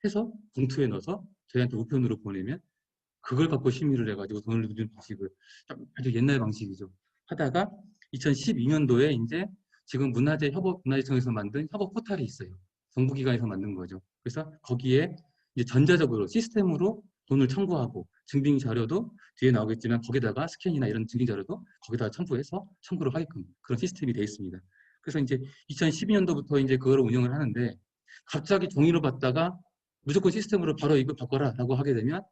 해서 봉투에 넣어서 저희한테 우편으로 보내면 그걸 갖고 심의를 해가지고 돈을 주는 방식을 아주 옛날 방식이죠. 하다가 2012년도에 이제 지금 문화재청에서 만든 협업 포털이 있어요. 정부기관에서 만든 거죠. 그래서 거기에 이제 전자적으로 시스템으로 돈을 청구하고 증빙 자료도 뒤에 나오겠지만 거기다가 스캔이나 이런 증빙 자료도 거기다가 첨부해서 청구를 하게끔 그런 시스템이 되어 있습니다. 그래서 이제 2012년도부터 이제 그걸 운영을 하는데 갑자기 종이로 받다가 무조건 시스템으로 바로 이거 바꿔라라고 하게 되면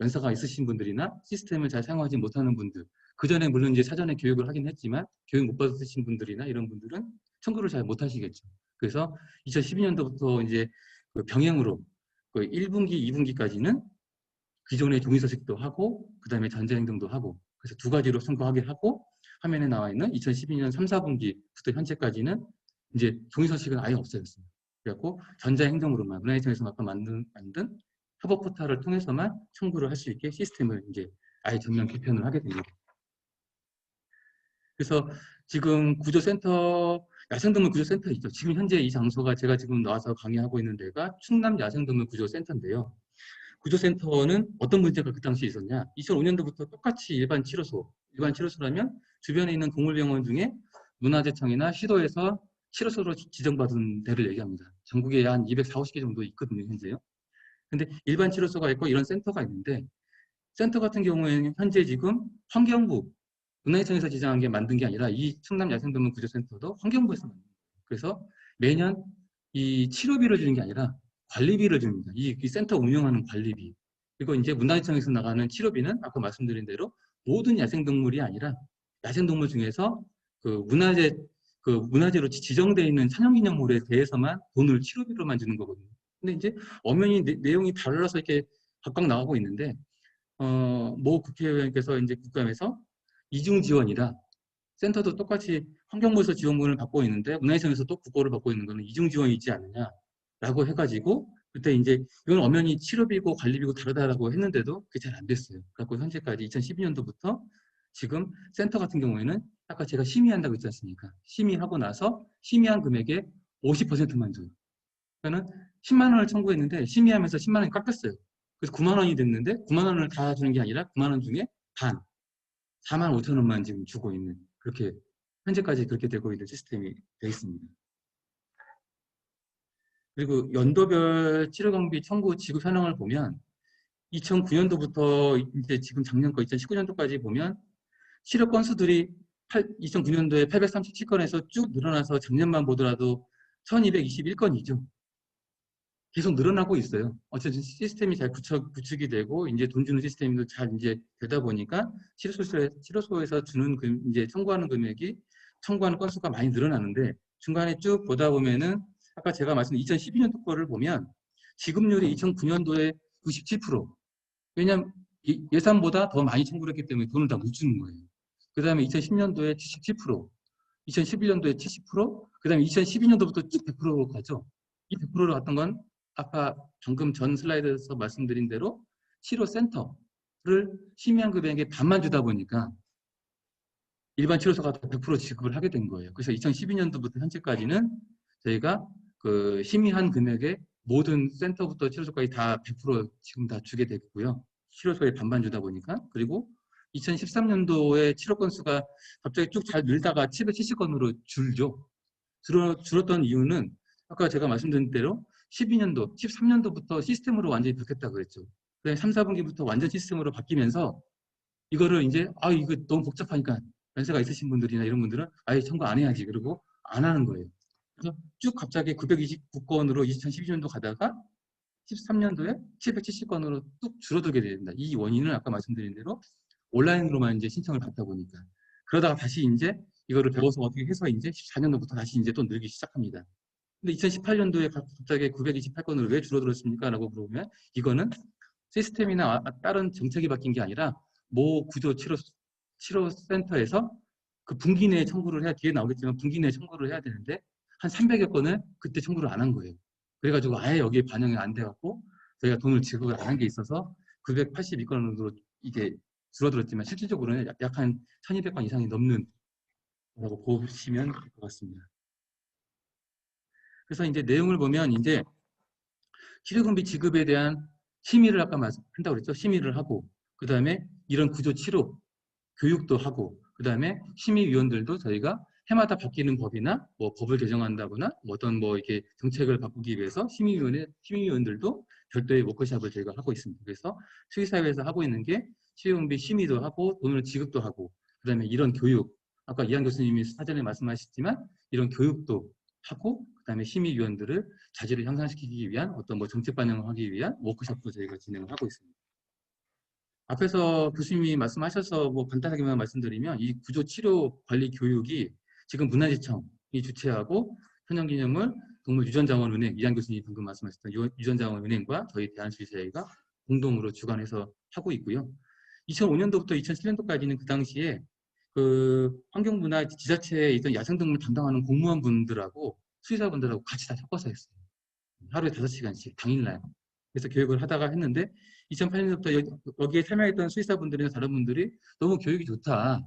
연세가 있으신 분들이나 시스템을 잘 사용하지 못하는 분들, 그 전에 물론 이제 사전에 교육을 하긴 했지만 교육 못 받으신 분들이나 이런 분들은 청구를 잘 못 하시겠죠. 그래서 2012년도부터 이제 그 병행으로 그 1분기, 2분기까지는 기존의 종이서식도 하고 그 다음에 전자행동도 하고 그래서 두 가지로 청구하게 하고 화면에 나와 있는 2012년 3, 4분기부터 현재까지는 이제 종이서식은 아예 없어졌어요. 그래갖고 전자행동으로만 문화유통에서 아까 만든 협업 포털을 통해서만 청구를 할 수 있게 시스템을 이제 아예 전면 개편을 하게 됩니다. 그래서 지금 구조센터, 야생동물 구조센터 있죠. 지금 현재 이 장소가 제가 지금 나와서 강의하고 있는 데가 충남 야생동물 구조센터인데요. 구조센터는 어떤 문제가 그 당시에 있었냐. 2005년도부터 똑같이 일반 치료소라면 주변에 있는 동물병원 중에 문화재청이나 시도에서 치료소로 지정받은 데를 얘기합니다. 전국에 한 240개 정도 있거든요, 현재요. 근데 일반 치료소가 있고 이런 센터가 있는데 센터 같은 경우에는 현재 지금 환경부, 문화유통에서 지정한 게 만든 게 아니라 이 충남 야생동물 구조센터도 환경부에서 만든 거예요. 그래서 매년 이 치료비를 주는 게 아니라 관리비를 줍니다. 이 센터 운영하는 관리비. 그리고 이제 문화유통에서 나가는 치료비는 아까 말씀드린 대로 모든 야생동물이 아니라 야생동물 중에서 그 문화재로 지정되어 있는 천연기념물에 대해서만 돈을 치료비로만 주는 거거든요. 근데 이제 엄연히 내용이 달라서 이렇게 각각 나오고 있는데 모 국회의원께서 이제 국감에서 이중 지원이라 센터도 똑같이 환경부에서 지원금을 받고 있는데 문화유통에서 또 국고를 받고 있는 거는 이중 지원이 있지 않느냐라고 해가지고 그때 이제 이건 엄연히 치료비고 관리비고 다르다라고 했는데도 그게 잘 안 됐어요. 그래서 현재까지 2012년도부터 지금 센터 같은 경우에는 아까 제가 심의한다고 했지 않습니까? 심의하고 나서 심의한 금액의 50%만 줘요. 그러니까는 10만 원을 청구했는데 심의하면서 10만 원이 깎였어요. 그래서 9만 원이 됐는데 9만 원을 다 주는 게 아니라 9만 원 중에 반, 4만 5천 원만 지금 주고 있는 그렇게 현재까지 그렇게 되고 있는 시스템이 되어 있습니다. 그리고 연도별 치료경비 청구 지급 현황을 보면 2009년도부터 이제 지금 작년 거 2019년도까지 보면 치료 건수들이 2009년도에 837건에서 쭉 늘어나서 작년만 보더라도 1221건이죠. 계속 늘어나고 있어요. 어쨌든 시스템이 잘 구축이 되고 이제 돈 주는 시스템도 잘 이제 되다 보니까 치료소에서 주는 이제 청구하는 금액이 청구하는 건수가 많이 늘어나는데 중간에 쭉 보다 보면은 아까 제가 말씀드린 2012년도 거를 보면 지급률이 2009년도에 97%. 왜냐하면 예산보다 더 많이 청구를 했기 때문에 돈을 다 못 주는 거예요. 그 다음에 2010년도에 77%, 2011년도에 70%, 그 다음에 2012년도부터 쭉 100%로 가죠. 이 100%로 갔던 건 아까 방금 전 슬라이드에서 말씀드린 대로 치료센터를 심의한 금액의 반만 주다 보니까 일반 치료소가 100% 지급을 하게 된 거예요. 그래서 2012년도부터 현재까지는 저희가 그 심의한 금액의 모든 센터부터 치료소까지 다 100% 지금 다 주게 됐고요. 치료소에 반반 주다 보니까. 그리고 2013년도에 치료 건수가 갑자기 쭉 잘 늘다가 770건으로 줄죠. 줄었던 이유는 아까 제가 말씀드린 대로 12년도, 13년도부터 시스템으로 완전히 바뀌었다 그랬죠. 그다음에 3, 4분기부터 완전 시스템으로 바뀌면서 이거를 이제 이거 너무 복잡하니까 연세가 있으신 분들이나 이런 분들은 아예 청구 안 해야지 그러고 안 하는 거예요. 그래서 쭉 갑자기 929건으로 2012년도 가다가 13년도에 770건으로 뚝 줄어들게 됩니다. 이 원인은 아까 말씀드린 대로 온라인으로만 이제 신청을 받다 보니까 그러다가 다시 이제 이거를 배워서 어떻게 해서 이제 14년도부터 다시 이제 또 늘기 시작합니다. 근데 2018년도에 갑자기 928건으로 왜 줄어들었습니까? 라고 물어보면 이거는 시스템이나 다른 정책이 바뀐 게 아니라 모 구조 치료센터에서 그 분기 내에 청구를 해야 뒤에 나오겠지만 분기 내에 청구를 해야 되는데 한 300여 건을 그때 청구를 안 한 거예요. 그래가지고 아예 여기에 반영이 안 돼갖고 저희가 돈을 지급을 안 한 게 있어서 982건으로 이게 줄어들었지만 실질적으로는 약 한 1200건 이상이 넘는 라고 보시면 될 것 같습니다. 그래서 이제 내용을 보면 이제 치료금비 지급에 대한 심의를 아까 한다고 그랬죠. 심의를 하고 그 다음에 이런 구조 치료 교육도 하고 그 다음에 심의위원들도 저희가 해마다 바뀌는 법이나 뭐 법을 개정한다거나 뭐 어떤 뭐 이렇게 정책을 바꾸기 위해서 심의위원들도 별도의 워크숍을 저희가 하고 있습니다. 그래서 수의사회에서 하고 있는 게 치료금비 심의도 하고 돈을 지급도 하고 그 다음에 이런 교육 아까 이한 교수님이 사전에 말씀하셨지만 이런 교육도 하고 그 다음에 심의위원들을 자질을 향상시키기 위한 어떤 뭐 정책 반영을 하기 위한 워크숍도 저희가 진행을 하고 있습니다. 앞에서 교수님이 말씀하셔서 뭐 간단하게만 말씀드리면 이 구조치료 관리 교육이 지금 문화재청이 주최하고 천연기념물 동물유전자원은행 이한 교수님이 방금 말씀하셨던 유전자원은행과 저희 대한수의사회가 공동으로 주관해서 하고 있고요. 2005년도부터 2007년도까지는 그 당시에 그 환경부나 지자체에 있던 야생동물 담당하는 공무원분들하고 수의사분들하고 같이 다 섞어서 했어요. 하루에 5시간씩 당일날. 그래서 교육을 하다가 했는데 2008년부터 여기에 참여했던 수의사분들이나 다른 분들이 너무 교육이 좋다.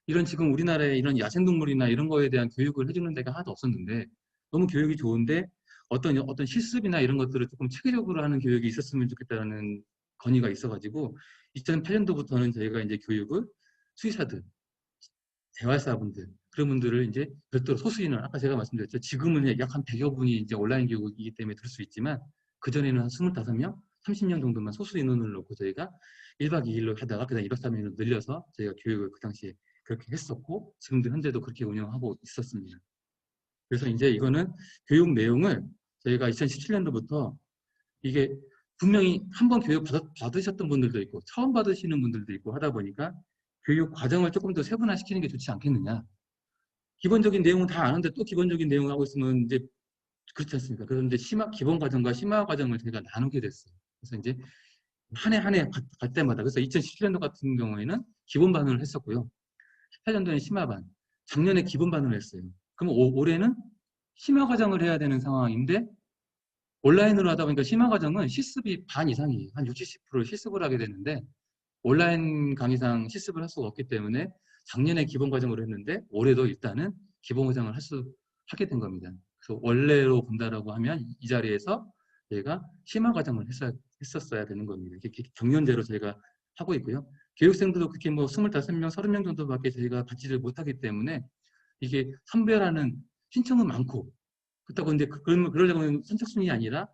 이런 지금 우리나라에 이런 야생동물이나 이런 거에 대한 교육을 해주는 데가 하나도 없었는데 너무 교육이 좋은데 어떤 실습이나 이런 것들을 조금 체계적으로 하는 교육이 있었으면 좋겠다는 건의가 있어가지고 2008년도부터는 저희가 이제 교육을 수의사들, 재활사분들 그런 분들을 이제 별도로 소수인원 아까 제가 말씀드렸죠. 지금은 약 한 100여 분이 이제 온라인 교육이기 때문에 들 수 있지만 그전에는 한 25명, 30명 정도만 소수 인원을 놓고 저희가 1박 2일로 하다가 그다음 2박 3일로 늘려서 저희가 교육을 그 당시에 그렇게 했었고 지금도 현재도 그렇게 운영하고 있었습니다. 그래서 이제 이거는 교육 내용을 저희가 2017년도부터 이게 분명히 한 번 교육 받으셨던 분들도 있고 처음 받으시는 분들도 있고 하다 보니까 교육 과정을 조금 더 세분화시키는 게 좋지 않겠느냐. 기본적인 내용은 다 아는데 또 기본적인 내용을 하고 있으면 이제 그렇지 않습니까? 그래서 이제 기본 과정과 심화 과정을 저희가 나누게 됐어요. 그래서 이제 한 해 갈 때마다 그래서 2017년도 같은 경우에는 기본반을 했었고요. 18년도에는 심화반, 작년에 기본반을 했어요. 그럼 올해는 심화 과정을 해야 되는 상황인데 온라인으로 하다 보니까 심화 과정은 실습이 반 이상이에요. 한 60, 70% 실습을 하게 되는데 온라인 강의상 실습을 할 수가 없기 때문에 작년에 기본 과정으로 했는데 올해도 일단은 기본 과정을 하게 된 겁니다. 그래서 원래로 본다라고 하면 이 자리에서 저희가 심화 과정을 했었어야 되는 겁니다. 이렇게 경연제로 저희가 하고 있고요. 교육생들도 그렇게 뭐 25명, 30명 정도밖에 저희가 받지를 못하기 때문에 이게 선별하는 신청은 많고 그렇다고 근데 그러려면 선착순이 아니라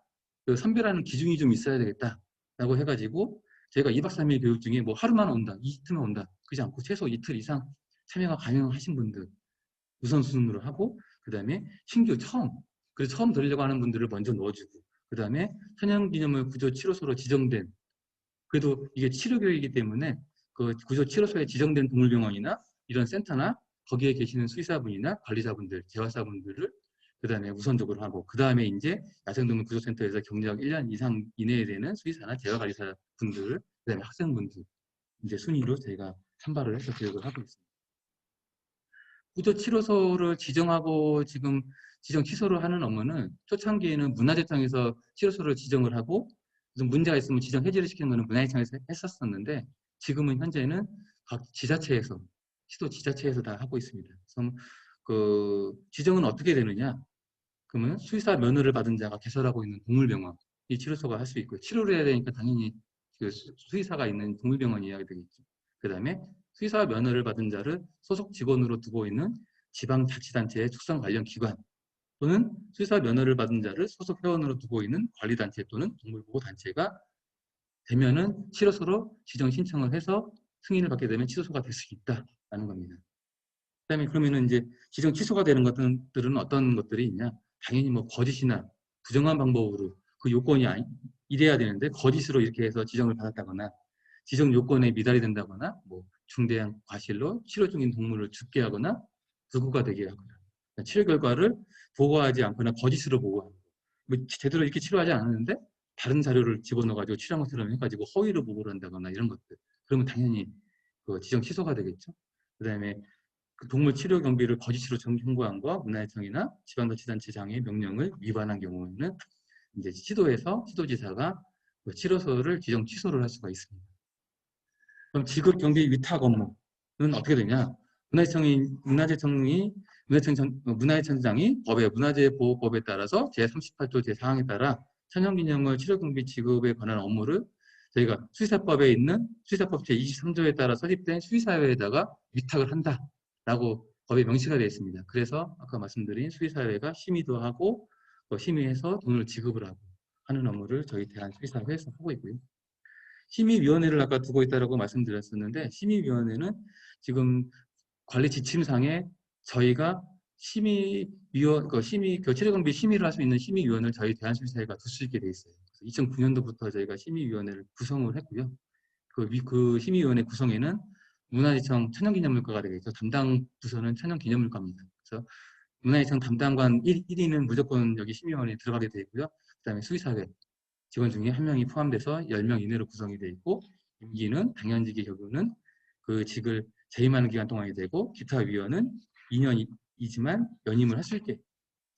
그 선별하는 기준이 좀 있어야 되겠다라고 해가지고 저희가 2박 3일 교육 중에 뭐 하루만 온다, 이틀만 온다 그렇지 않고 최소 이틀 이상 참여가 가능하신 분들 우선순위로 하고 그 다음에 신규 그래서 처음 들으려고 하는 분들을 먼저 넣어주고 그 다음에 천연기념물 구조치료소로 지정된 그래도 이게 치료교육이기 때문에 그 구조치료소에 지정된 동물병원이나 이런 센터나 거기에 계시는 수의사분이나 관리자분들, 재활사분들을 그 다음에 우선적으로 하고 그 다음에 이제 야생동물 구조센터에서 경력 1년 이상 이내에 되는 수의사나 재활관리사 분들, 그 다음에 학생분들 이제 순위로 저희가 선발을 해서 교육을 하고 있습니다. 구조치료소를 지정하고 지금 지정 취소를 하는 업무는 초창기에는 문화재청에서 치료소를 지정을 하고 무슨 문제가 있으면 지정 해지를 시키는 것은 문화재청에서 했었었는데 지금은 현재는 각 지자체에서 시도 지자체에서 다 하고 있습니다. 그래서 그 지정은 어떻게 되느냐? 그러면 수의사 면허를 받은 자가 개설하고 있는 동물병원 이 치료소가 할 수 있고 치료를 해야 되니까 당연히 그 수의사가 있는 동물병원이어야 되겠죠. 그 다음에 수의사 면허를 받은 자를 소속 직원으로 두고 있는 지방자치단체의 축산 관련 기관 또는 수의사 면허를 받은 자를 소속 회원으로 두고 있는 관리단체 또는 동물보호단체가 되면은 치료소로 지정 신청을 해서 승인을 받게 되면 치료소가 될 수 있다라는 겁니다. 그다음에 그러면은 이제 지정 취소가 되는 것들은 어떤 것들이 있냐? 당연히 뭐 거짓이나 부정한 방법으로 그 요건이 이래야 되는데 거짓으로 이렇게 해서 지정을 받았다거나 지정 요건에 미달이 된다거나 뭐 중대한 과실로 치료 중인 동물을 죽게 하거나 불구가 되게 하거나 치료 결과를 보고하지 않거나 거짓으로 보고하는 거. 뭐 제대로 이렇게 치료하지 않았는데 다른 자료를 집어넣어가지고 치료한 것처럼 해가지고 허위로 보고를 한다거나 이런 것들. 그러면 당연히 그 지정 취소가 되겠죠. 그 다음에 그 동물 치료 경비를 거짓으로 청구한 거 문화재청이나 지방자치단체장의 명령을 위반한 경우에는 이제 시도지사가 그 치료소를 지정 취소를 할 수가 있습니다. 그럼 지급 경비 위탁 업무는 어떻게 되냐? 문화재청장이 법의 문화재보호법에 따라서 제38조 제4항에 따라 천연기념물 치료경비 지급에 관한 업무를 저희가 수의사법에 있는 수의사법 제23조에 따라 설립된 수의사회에다가 위탁을 한다라고 법에 명시가 되어 있습니다. 그래서 아까 말씀드린 수의사회가 심의도 하고 심의해서 돈을 지급을 하고 하는 업무를 저희 대한수의사회에서 하고 있고요. 심의위원회를 아까 두고 있다고 말씀드렸었는데, 심의위원회는 지금 관리 지침상에 저희가 치료경비 심의를 할 수 있는 심의위원을 저희 대한수의사회가 둘 수 있게 돼 있어요. 2009년도부터 저희가 심의위원회를 구성을 했고요. 그 심의위원회 구성에는 문화재청 천연기념물과가 되겠죠. 담당 부서는 천연기념물과입니다. 그래서 문화재청 담당관 1위는 무조건 여기 심의위원회에 들어가게 되어 있고요. 그 다음에 수의사회 직원 중에 1명이 포함돼서 10명 이내로 구성이 되어 있고, 임기는 당연직의 경우는 그 직을 재임하는 기간 동안이 되고, 기타 위원은 2년이지만 연임을 할 수 있게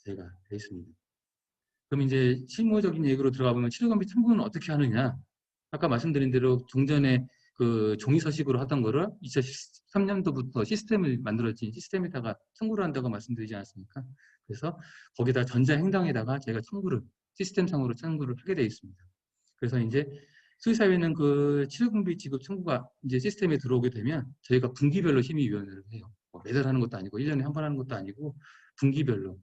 저희가 되어 있습니다. 그럼 이제 실무적인 얘기로 들어가 보면 치료경비 청구는 어떻게 하느냐? 아까 말씀드린 대로 종전에 그 종이 서식으로 하던 거를 2013년도부터 시스템을 만들어진 시스템에다가 청구를 한다고 말씀드리지 않았습니까? 그래서 거기다 전자행당에다가 저희가 청구를 시스템상으로 청구를 하게 되어 있습니다. 그래서 이제 수의사회는 그 치료경비 지급 청구가 이제 시스템에 들어오게 되면 저희가 분기별로 심의위원회를 해요. 매달 하는 것도 아니고 1년에 한 번 하는 것도 아니고 분기별로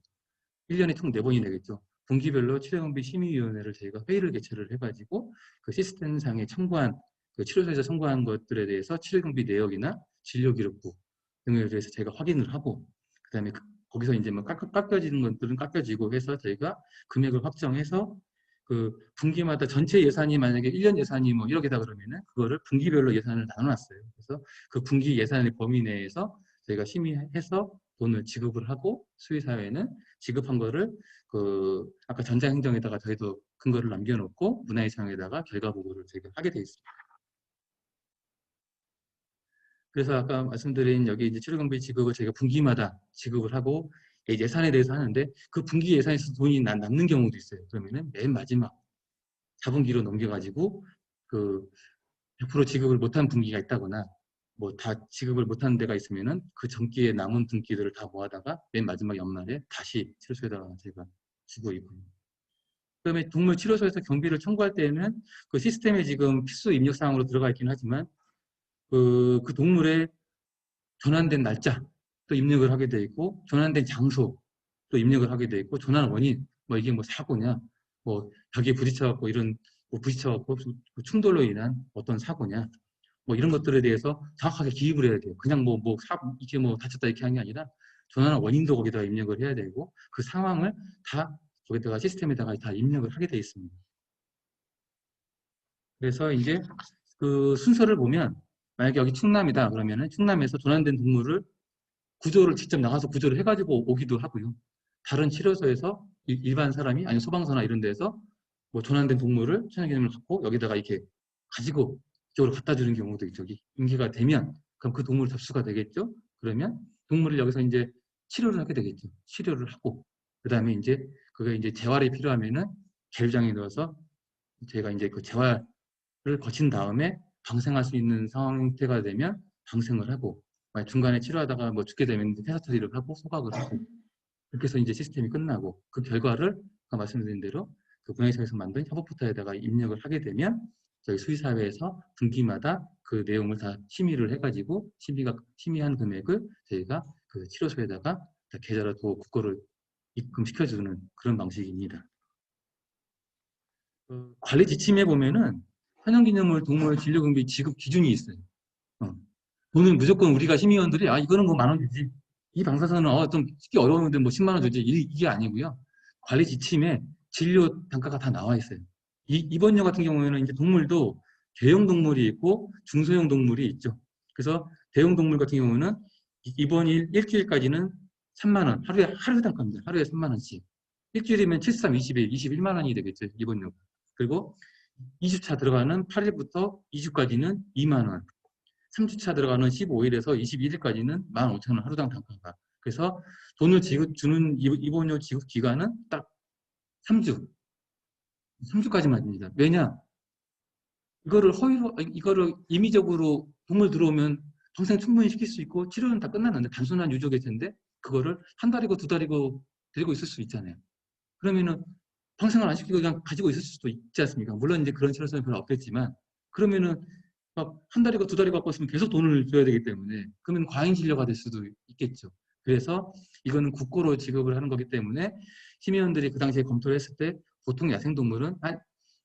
1년에 총 4번이 되겠죠. 분기별로 치료경비 심의위원회를 저희가 회의를 개최를 해가지고 그 시스템상에 청구한 그 치료소에서 청구한 것들에 대해서 치료경비 내역이나 진료기록부 등에 대해서 저희가 확인을 하고, 그다음에 거기서 이제 뭐 깎여지는 것들은 깎여지고 해서 저희가 금액을 확정해서 그 분기마다 전체 예산이 만약에 1년 예산이 뭐 1억이다 그러면은 그거를 분기별로 예산을 나눠놨어요. 그래서 그 분기 예산의 범위 내에서 저희가 심의해서 돈을 지급을 하고, 수의사회는 지급한 거를 그 아까 전자행정에다가 저희도 근거를 남겨놓고 문화유산에다가 결과 보고를 저희가 하게 돼 있습니다. 그래서 아까 말씀드린 여기 이제 치료경비 지급을 저희가 분기마다 지급을 하고 예산에 대해서 하는데, 그 분기 예산에서 돈이 남는 경우도 있어요. 그러면은 맨 마지막 4분기로 넘겨가지고 그 100% 지급을 못한 분기가 있다거나 뭐 다 지급을 못한 데가 있으면은 그 전기에 남은 분기들을 다 모아다가 맨 마지막 연말에 다시 치료소에다가 저희가 주고 있고요. 그다음에 동물 치료소에서 경비를 청구할 때에는 그 시스템에 지금 필수 입력 사항으로 들어가 있긴 하지만 그 동물의 전환된 날짜 또 입력을 하게 돼 있고, 전환된 장소 또 입력을 하게 돼 있고, 전환 원인 뭐 이게 뭐 사고냐, 뭐 벽에 부딪혀갖고 이런 뭐 부딪혀갖고 충돌로 인한 어떤 사고냐, 뭐 이런 것들에 대해서 정확하게 기입을 해야 돼요. 그냥 이게 뭐 다쳤다 이렇게 하는 게 아니라 전환 원인도 거기다가 입력을 해야 되고, 그 상황을 다 거기다가 시스템에다가 다 입력을 하게 돼 있습니다. 그래서 이제 그 순서를 보면 만약에 여기 충남이다 그러면은 충남에서 전환된 동물을 구조를 직접 나가서 구조를 해가지고 오기도 하고요. 다른 치료소에서 일반 사람이 아니면 소방서나 이런 데서 뭐 전환된 동물을 천연기념을 갖고 여기다가 이렇게 가지고 이쪽으로 갖다 주는 경우도 있죠. 임기가 되면 그럼 그 동물 접수가 되겠죠. 그러면 동물을 여기서 이제 치료를 하게 되겠죠. 치료를 하고 그다음에 이제 그게 이제 재활이 필요하면은 계류장에 넣어서 저희가 이제 그 재활을 거친 다음에 방생할 수 있는 상태가 되면 방생을 하고, 중간에 치료하다가 뭐 죽게 되면 폐사 처리를 하고 소각을 하고, 그렇게 해서 이제 시스템이 끝나고 그 결과를 아까 말씀드린 대로 그 분야에서 만든 협업포털에다가 입력을 하게 되면 저희 수의사회에서 분기마다 그 내용을 다 심의를 해가지고 심의한 금액을 저희가 그 치료소에다가 다 계좌로 국고를 입금시켜주는 그런 방식입니다. 관리 지침에 보면은 천연기념물 동물 진료경비 지급 기준이 있어요. 돈은 무조건 우리가 심의원들이 이거는 뭐 10,000원 주지, 이 방사선은 좀 찍기 어려운데 뭐 10만 원 주지, 이게 아니고요. 관리 지침에 진료 단가가 다 나와 있어요. 이번 년 같은 경우에는 이제 동물도 대형 동물이 있고 중소형 동물이 있죠. 그래서 대형 동물 같은 경우는 이번 일주일까지는 3만 원, 하루 단가입니다. 하루에 3만 원씩. 일주일이면 7, 3, 20일, 21만 원이 되겠죠. 이번 년. 그리고 2주차 들어가는 8일부터 2주까지는 2만 원. 3주차 들어가는 15일에서 21일까지는 15,000원 하루당 단가가. 그래서 돈을 주는 입원료 지급 기간은 딱 3주. 3주까지만입니다. 왜냐? 이거를 임의적으로 동물 들어오면 평생 충분히 시킬 수 있고 치료는 다 끝났는데 단순한 유족일 텐데 그거를 한 달이고 두 달이고 들고 있을 수 있잖아요. 그러면은 평생을 안 시키고 그냥 가지고 있을 수도 있지 않습니까? 물론 이제 그런 치료성이 별로 없겠지만, 그러면은 막 한 달이고 두 달이 갖고 있으면 계속 돈을 줘야 되기 때문에, 그러면 과잉 진료가 될 수도 있겠죠. 그래서 이거는 국고로 지급을 하는 거기 때문에 심의원들이 그 당시에 검토를 했을 때 보통 야생동물은 한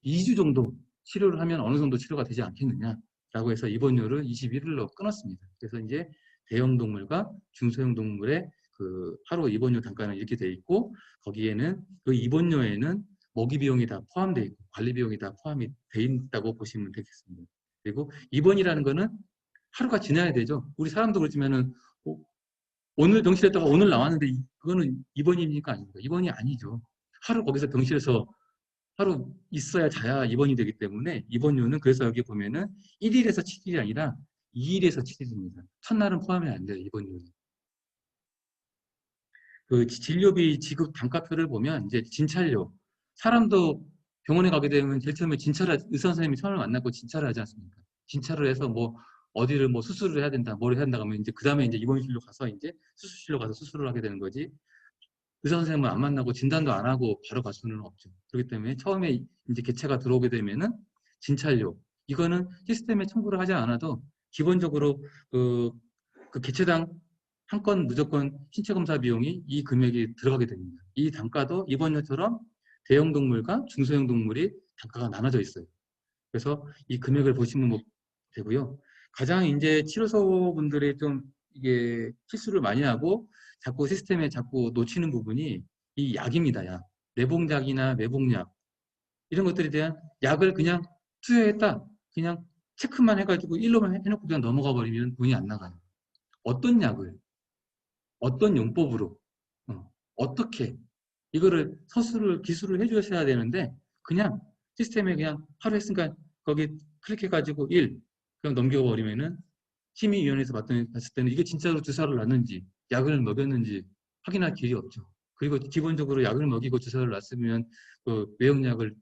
2주 정도 치료를 하면 어느 정도 치료가 되지 않겠느냐라고 해서 입원료를 21일로 끊었습니다. 그래서 이제 대형 동물과 중소형 동물의 그 하루 입원료 단가는 이렇게 돼 있고, 거기에는 그 입원료에는 먹이 비용이 다 포함되어 있고 관리 비용이 다 포함이 돼 있다고 보시면 되겠습니다. 그리고 입원이라는 거는 하루가 지나야 되죠. 우리 사람도 그렇지만은 오늘 병실에다가 오늘 나왔는데 그거는 입원입니까 아닙니까? 입원이 아니죠. 하루 거기서 병실에서 하루 있어야 자야 입원이 되기 때문에 입원료는, 그래서 여기 보면은 1일에서 7일이 아니라 2일에서 7일입니다. 첫날은 포함이 안 돼요, 입원료는. 그 진료비 지급 단가표를 보면 이제 진찰료, 사람도 병원에 가게 되면 제일 처음에 의사 선생님이 처음에 만나고 진찰을 하지 않습니까? 진찰을 해서 뭐 어디를 뭐 수술을 해야 된다, 뭘 해야 된다 하면 이제 그 다음에 이제 입원실로 가서 이제 수술실로 가서 수술을 하게 되는 거지. 의사 선생님은 안 만나고 진단도 안 하고 바로 갈 수는 없죠. 그렇기 때문에 처음에 이제 개체가 들어오게 되면은 진찰료, 이거는 시스템에 청구를 하지 않아도 기본적으로 그 개체당 한 건 무조건 신체 검사 비용이 이 금액이 들어가게 됩니다. 이 단가도 입원료처럼 대형 동물과 중소형 동물이 단가가 나눠져 있어요. 그래서 이 금액을 보시면 뭐 되고요. 가장 이제 치료소 분들이 좀 이게 실수를 많이 하고 자꾸 시스템에 자꾸 놓치는 부분이 이 약입니다. 약. 내복약이나 매복약 이런 것들에 대한 약을 그냥 투여했다. 그냥 체크만 해가지고 일로만 해놓고 그냥 넘어가 버리면 돈이 안 나가요. 어떤 약을 어떤 용법으로 어떻게 이거를 서술을 기술을 해주셔야 되는데 그냥 시스템에 그냥 하루 했으니까 거기 클릭해가지고 1 그냥 넘겨버리면은 심의위원회에서 봤을 때는 이게 진짜로 주사를 놨는지 약을 먹였는지 확인할 길이 없죠. 그리고 기본적으로 약을 먹이고 주사를 놨으면 그 외용약을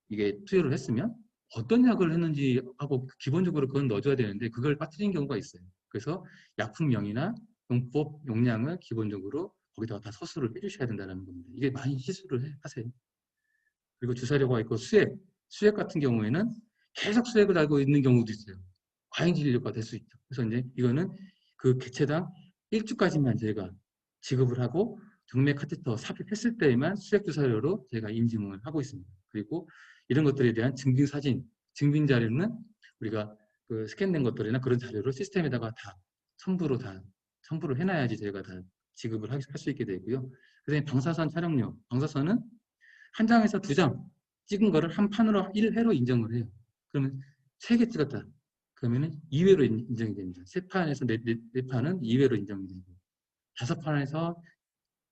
이게 투여를 했으면 어떤 약을 했는지 하고 기본적으로 그건 넣어줘야 되는데 그걸 빠뜨린 경우가 있어요. 그래서 약품명이나 용법, 용량을 기본적으로 거기다가 다 서술을 해주셔야 된다는 겁니다. 이게 많이 실수를 하세요. 그리고 주사료가 있고 수액 같은 경우에는 계속 수액을 알고 있는 경우도 있어요. 과잉 진료가 될 수 있죠. 그래서 이제 이거는 그 개체당 1주까지만 저희가 지급을 하고 정맥 카테터 삽입했을 때에만 수액 주사료로 저희가 인증을 하고 있습니다. 그리고 이런 것들에 대한 증빙 사진, 증빙 자료는 우리가 그 스캔된 것들이나 그런 자료를 시스템에다가 다 첨부를 해놔야지 저희가 다 지급을 할 수 있게 되고요. 그다음에 방사선 촬영료, 방사선은 한 장에서 2장 찍은 거를 한 판으로 1회로 인정을 해요. 그러면 3개 찍었다. 그러면은 2회로 인정이 됩니다. 3판에서 4판은 2회로 인정이 되고 5판에서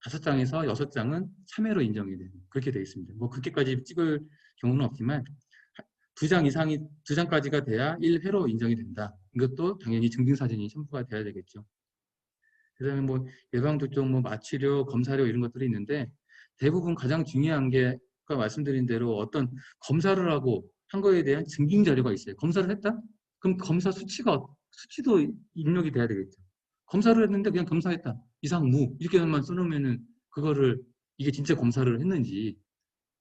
5장에서 6장은 3회로 인정이 되고 그렇게 되어 있습니다. 뭐 그렇게까지 찍을 경우는 없지만 2장 이상이 2장까지가 돼야 1회로 인정이 된다. 이것도 당연히 증빙사진이 첨부가 돼야 되겠죠. 그다음에 뭐 예방접종, 뭐 마취료, 검사료 이런 것들이 있는데 대부분 가장 중요한 게 아까 말씀드린 대로 어떤 검사를 하고 한 거에 대한 증빙 자료가 있어요. 검사를 했다? 그럼 검사 수치도 입력이 돼야 되겠죠. 검사를 했는데 그냥 검사했다. 이상 무 이렇게만 써놓으면은 그거를 이게 진짜 검사를 했는지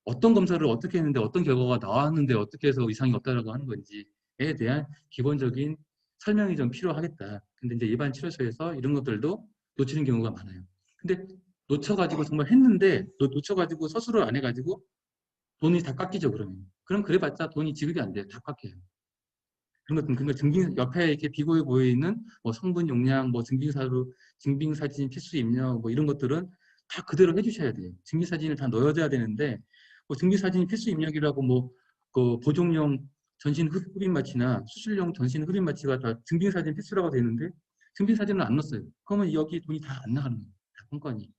어떤 검사를 어떻게 했는데 어떤 결과가 나왔는데 어떻게 해서 이상이 없다라고 하는 건지에 대한 기본적인 설명이 좀 필요하겠다. 근데 이제 일반 치료소에서 이런 것들도 놓치는 경우가 많아요. 근데 놓쳐가지고 정말 했는데 놓쳐가지고 서술을 안 해가지고 돈이 다 깎이죠, 그러면. 그럼 그래봤자 돈이 지급이 안 돼요. 다 깎여요. 그런 것 증빙, 옆에 이렇게 비고에 보여있는 뭐 성분 용량, 뭐 증빙사진 필수 입력, 뭐 이런 것들은 다 그대로 해주셔야 돼요. 증빙사진을 다 넣어줘야 되는데, 뭐 증빙사진 필수 입력이라고 뭐, 그 보종용 전신 흡입 마취나 수술용 전신 흡입 마취가 다 증빙사진 필수라고 되어 있는데, 증빙사진을 안 넣었어요. 그러면 여기 돈이 다 안 나가는 거예요. 다 건건이.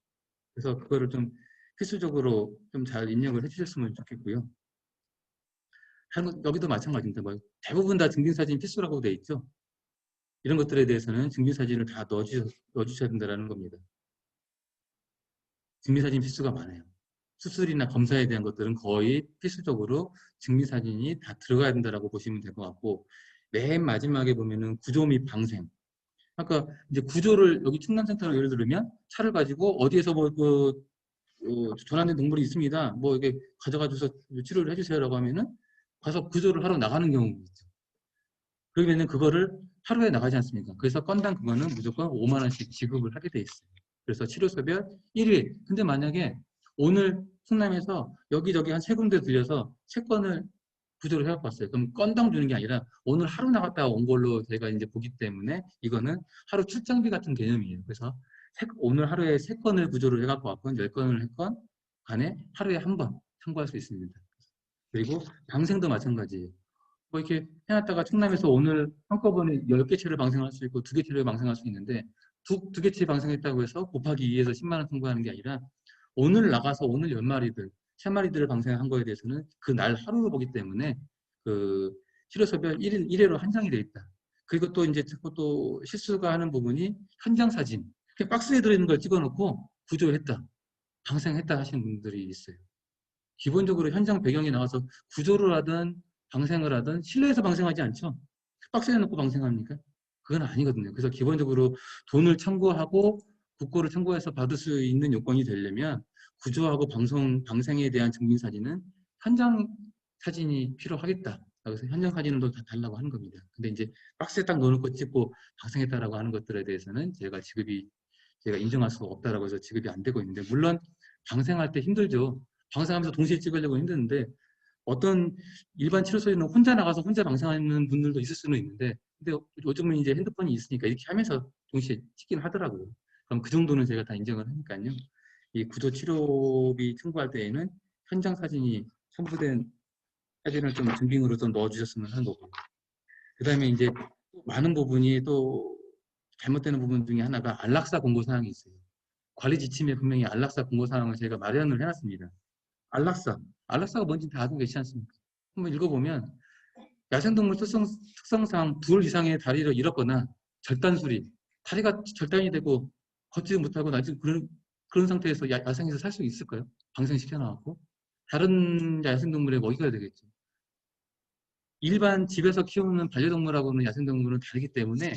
그래서 그거를 좀 필수적으로 좀 잘 입력을 해주셨으면 좋겠고요. 여기도 마찬가지입니다. 뭐 대부분 다 증빙사진 필수라고 되어 있죠. 이런 것들에 대해서는 증빙사진을 다 넣어주셔야 된다는 겁니다. 증빙사진 필수가 많아요. 수술이나 검사에 대한 것들은 거의 필수적으로 증빙사진이 다 들어가야 된다고 보시면 될 것 같고, 맨 마지막에 보면은 구조 및 방생. 아까 이제 구조를 여기 충남센터로 예를 들면 차를 가지고 어디에서 뭐 전환된 동물이 있습니다. 뭐 이게 가져가줘서 치료를 해주세요라고 하면은 가서 구조를 하러 나가는 경우가 있죠. 그러면은 그거를 하루에 나가지 않습니까? 그래서 건당 그거는 무조건 5만 원씩 지급을 하게 돼 있어요. 그래서 치료소별 1일. 근데 만약에 오늘 충남에서 여기저기 한 3군데 들려서 3건을 구조를 해갖고 왔어요. 그럼 건당 주는 게 아니라 오늘 하루 나갔다 온 걸로 저희가 이제 보기 때문에 이거는 하루 출장비 같은 개념이에요. 그래서 오늘 하루에 3건을 구조를 해갖고 왔건 10건을 했건 간에 하루에 한 번 참고할 수 있습니다. 그리고 방생도 마찬가지예요. 뭐 이렇게 해놨다가 충남에서 오늘 한꺼번에 10개 채를 방생할 수 있고 2개 채를 방생할 수 있는데 두 개 채 방생했다고 해서 곱하기 2에서 10만 원 청구하는 게 아니라 오늘 나가서 오늘 10마리들, 3마리들을 방생한 거에 대해서는 그 날 하루로 보기 때문에 그 치료소별 1회로 한정이 되어 있다. 그리고 또 이제 또 실수가 하는 부분이 현장 사진. 그냥 박스에 들어있는 걸 찍어놓고 구조했다, 방생했다 하시는 분들이 있어요. 기본적으로 현장 배경에 나와서 구조를 하든 방생을 하든 실내에서 방생하지 않죠. 박스에 넣고 방생합니까? 그건 아니거든요. 그래서 기본적으로 돈을 청구하고 국고를 청구해서 받을 수 있는 요건이 되려면 구조하고 방생에 대한 증빙사진은 현장 사진이 필요하겠다. 그래서 현장 사진은 또 다 달라고 하는 겁니다. 근데 이제 박스에 딱 넣어놓고 찍고 방생했다라고 하는 것들에 대해서는 제가 인정할 수가 없다라고 해서 지급이 안 되고 있는데, 물론 방생할 때 힘들죠. 방생하면서 동시에 찍으려고 힘드는데 어떤 일반 치료소에는 혼자 나가서 혼자 방생하는 분들도 있을 수는 있는데, 근데 요즘은 이제 핸드폰이 있으니까 이렇게 하면서 동시에 찍긴 하더라고요. 그럼 그 정도는 제가 다 인정을 하니까요. 이 구조 치료비 청구할 때에는 현장 사진이 첨부된 사진을 좀 증빙으로 좀 넣어주셨으면 하는 거고, 그 다음에 이제 많은 부분이 또 잘못되는 부분 중에 하나가 안락사 공고사항이 있어요. 관리 지침에 분명히 안락사 공고사항을 제가 마련을 해놨습니다. 안락사가 뭔지 다 알고 계시지 않습니까? 한번 읽어보면 야생동물 특성상 둘 이상의 다리를 잃었거나 절단수리, 다리가 절단이 되고 걷지 못하고 나중에 그런 상태에서 야생에서 살 수 있을까요? 방생시켜놔갖고 다른 야생동물에 먹이가 되겠죠. 일반 집에서 키우는 반려동물하고는 야생동물은 다르기 때문에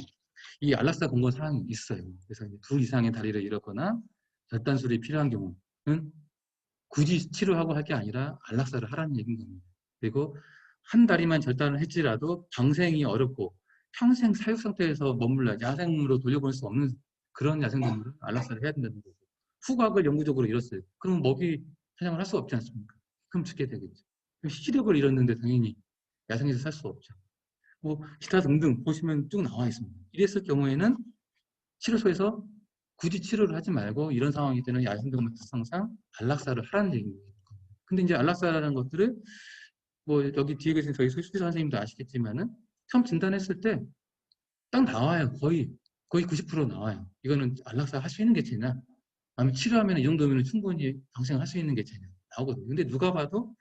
이 안락사 공고 사항이 있어요. 그래서 둘 이상의 다리를 잃었거나 절단술이 필요한 경우는 굳이 치료하고 할 게 아니라 안락사를 하라는 얘기인 겁니다. 그리고 한 다리만 절단을 했지라도 방생이 어렵고 평생 사육 상태에서 머물러 야생으로 돌려보낼 수 없는 그런 야생동물은 안락사를 해야 된다는 거죠. 후각을 영구적으로 잃었어요. 그럼 먹이 사냥을 할 수 없지 않습니까? 그럼 죽게 되겠죠. 시력을 잃었는데 당연히 야생에서 살 수 없죠. 뭐 기타 등등 보시면 쭉 나와 있습니다. 이랬을 경우에는 치료소에서 굳이 치료를 하지 말고 이런 상황이 되는 야생동물 특성상 안락사를 하라는 얘기입니다. 근데 이제 안락사라는 것들을 뭐 여기 뒤에 계신 저희 소수자 선생님도 아시겠지만은 처음 진단했을 때 딱 나와요. 거의 90% 나와요. 이거는 안락사 할 수 있는 개체냐, 아니면 치료하면 이 정도면 충분히 방생할 수 있는 개체냐 나오거든요. 근데 누가 봐도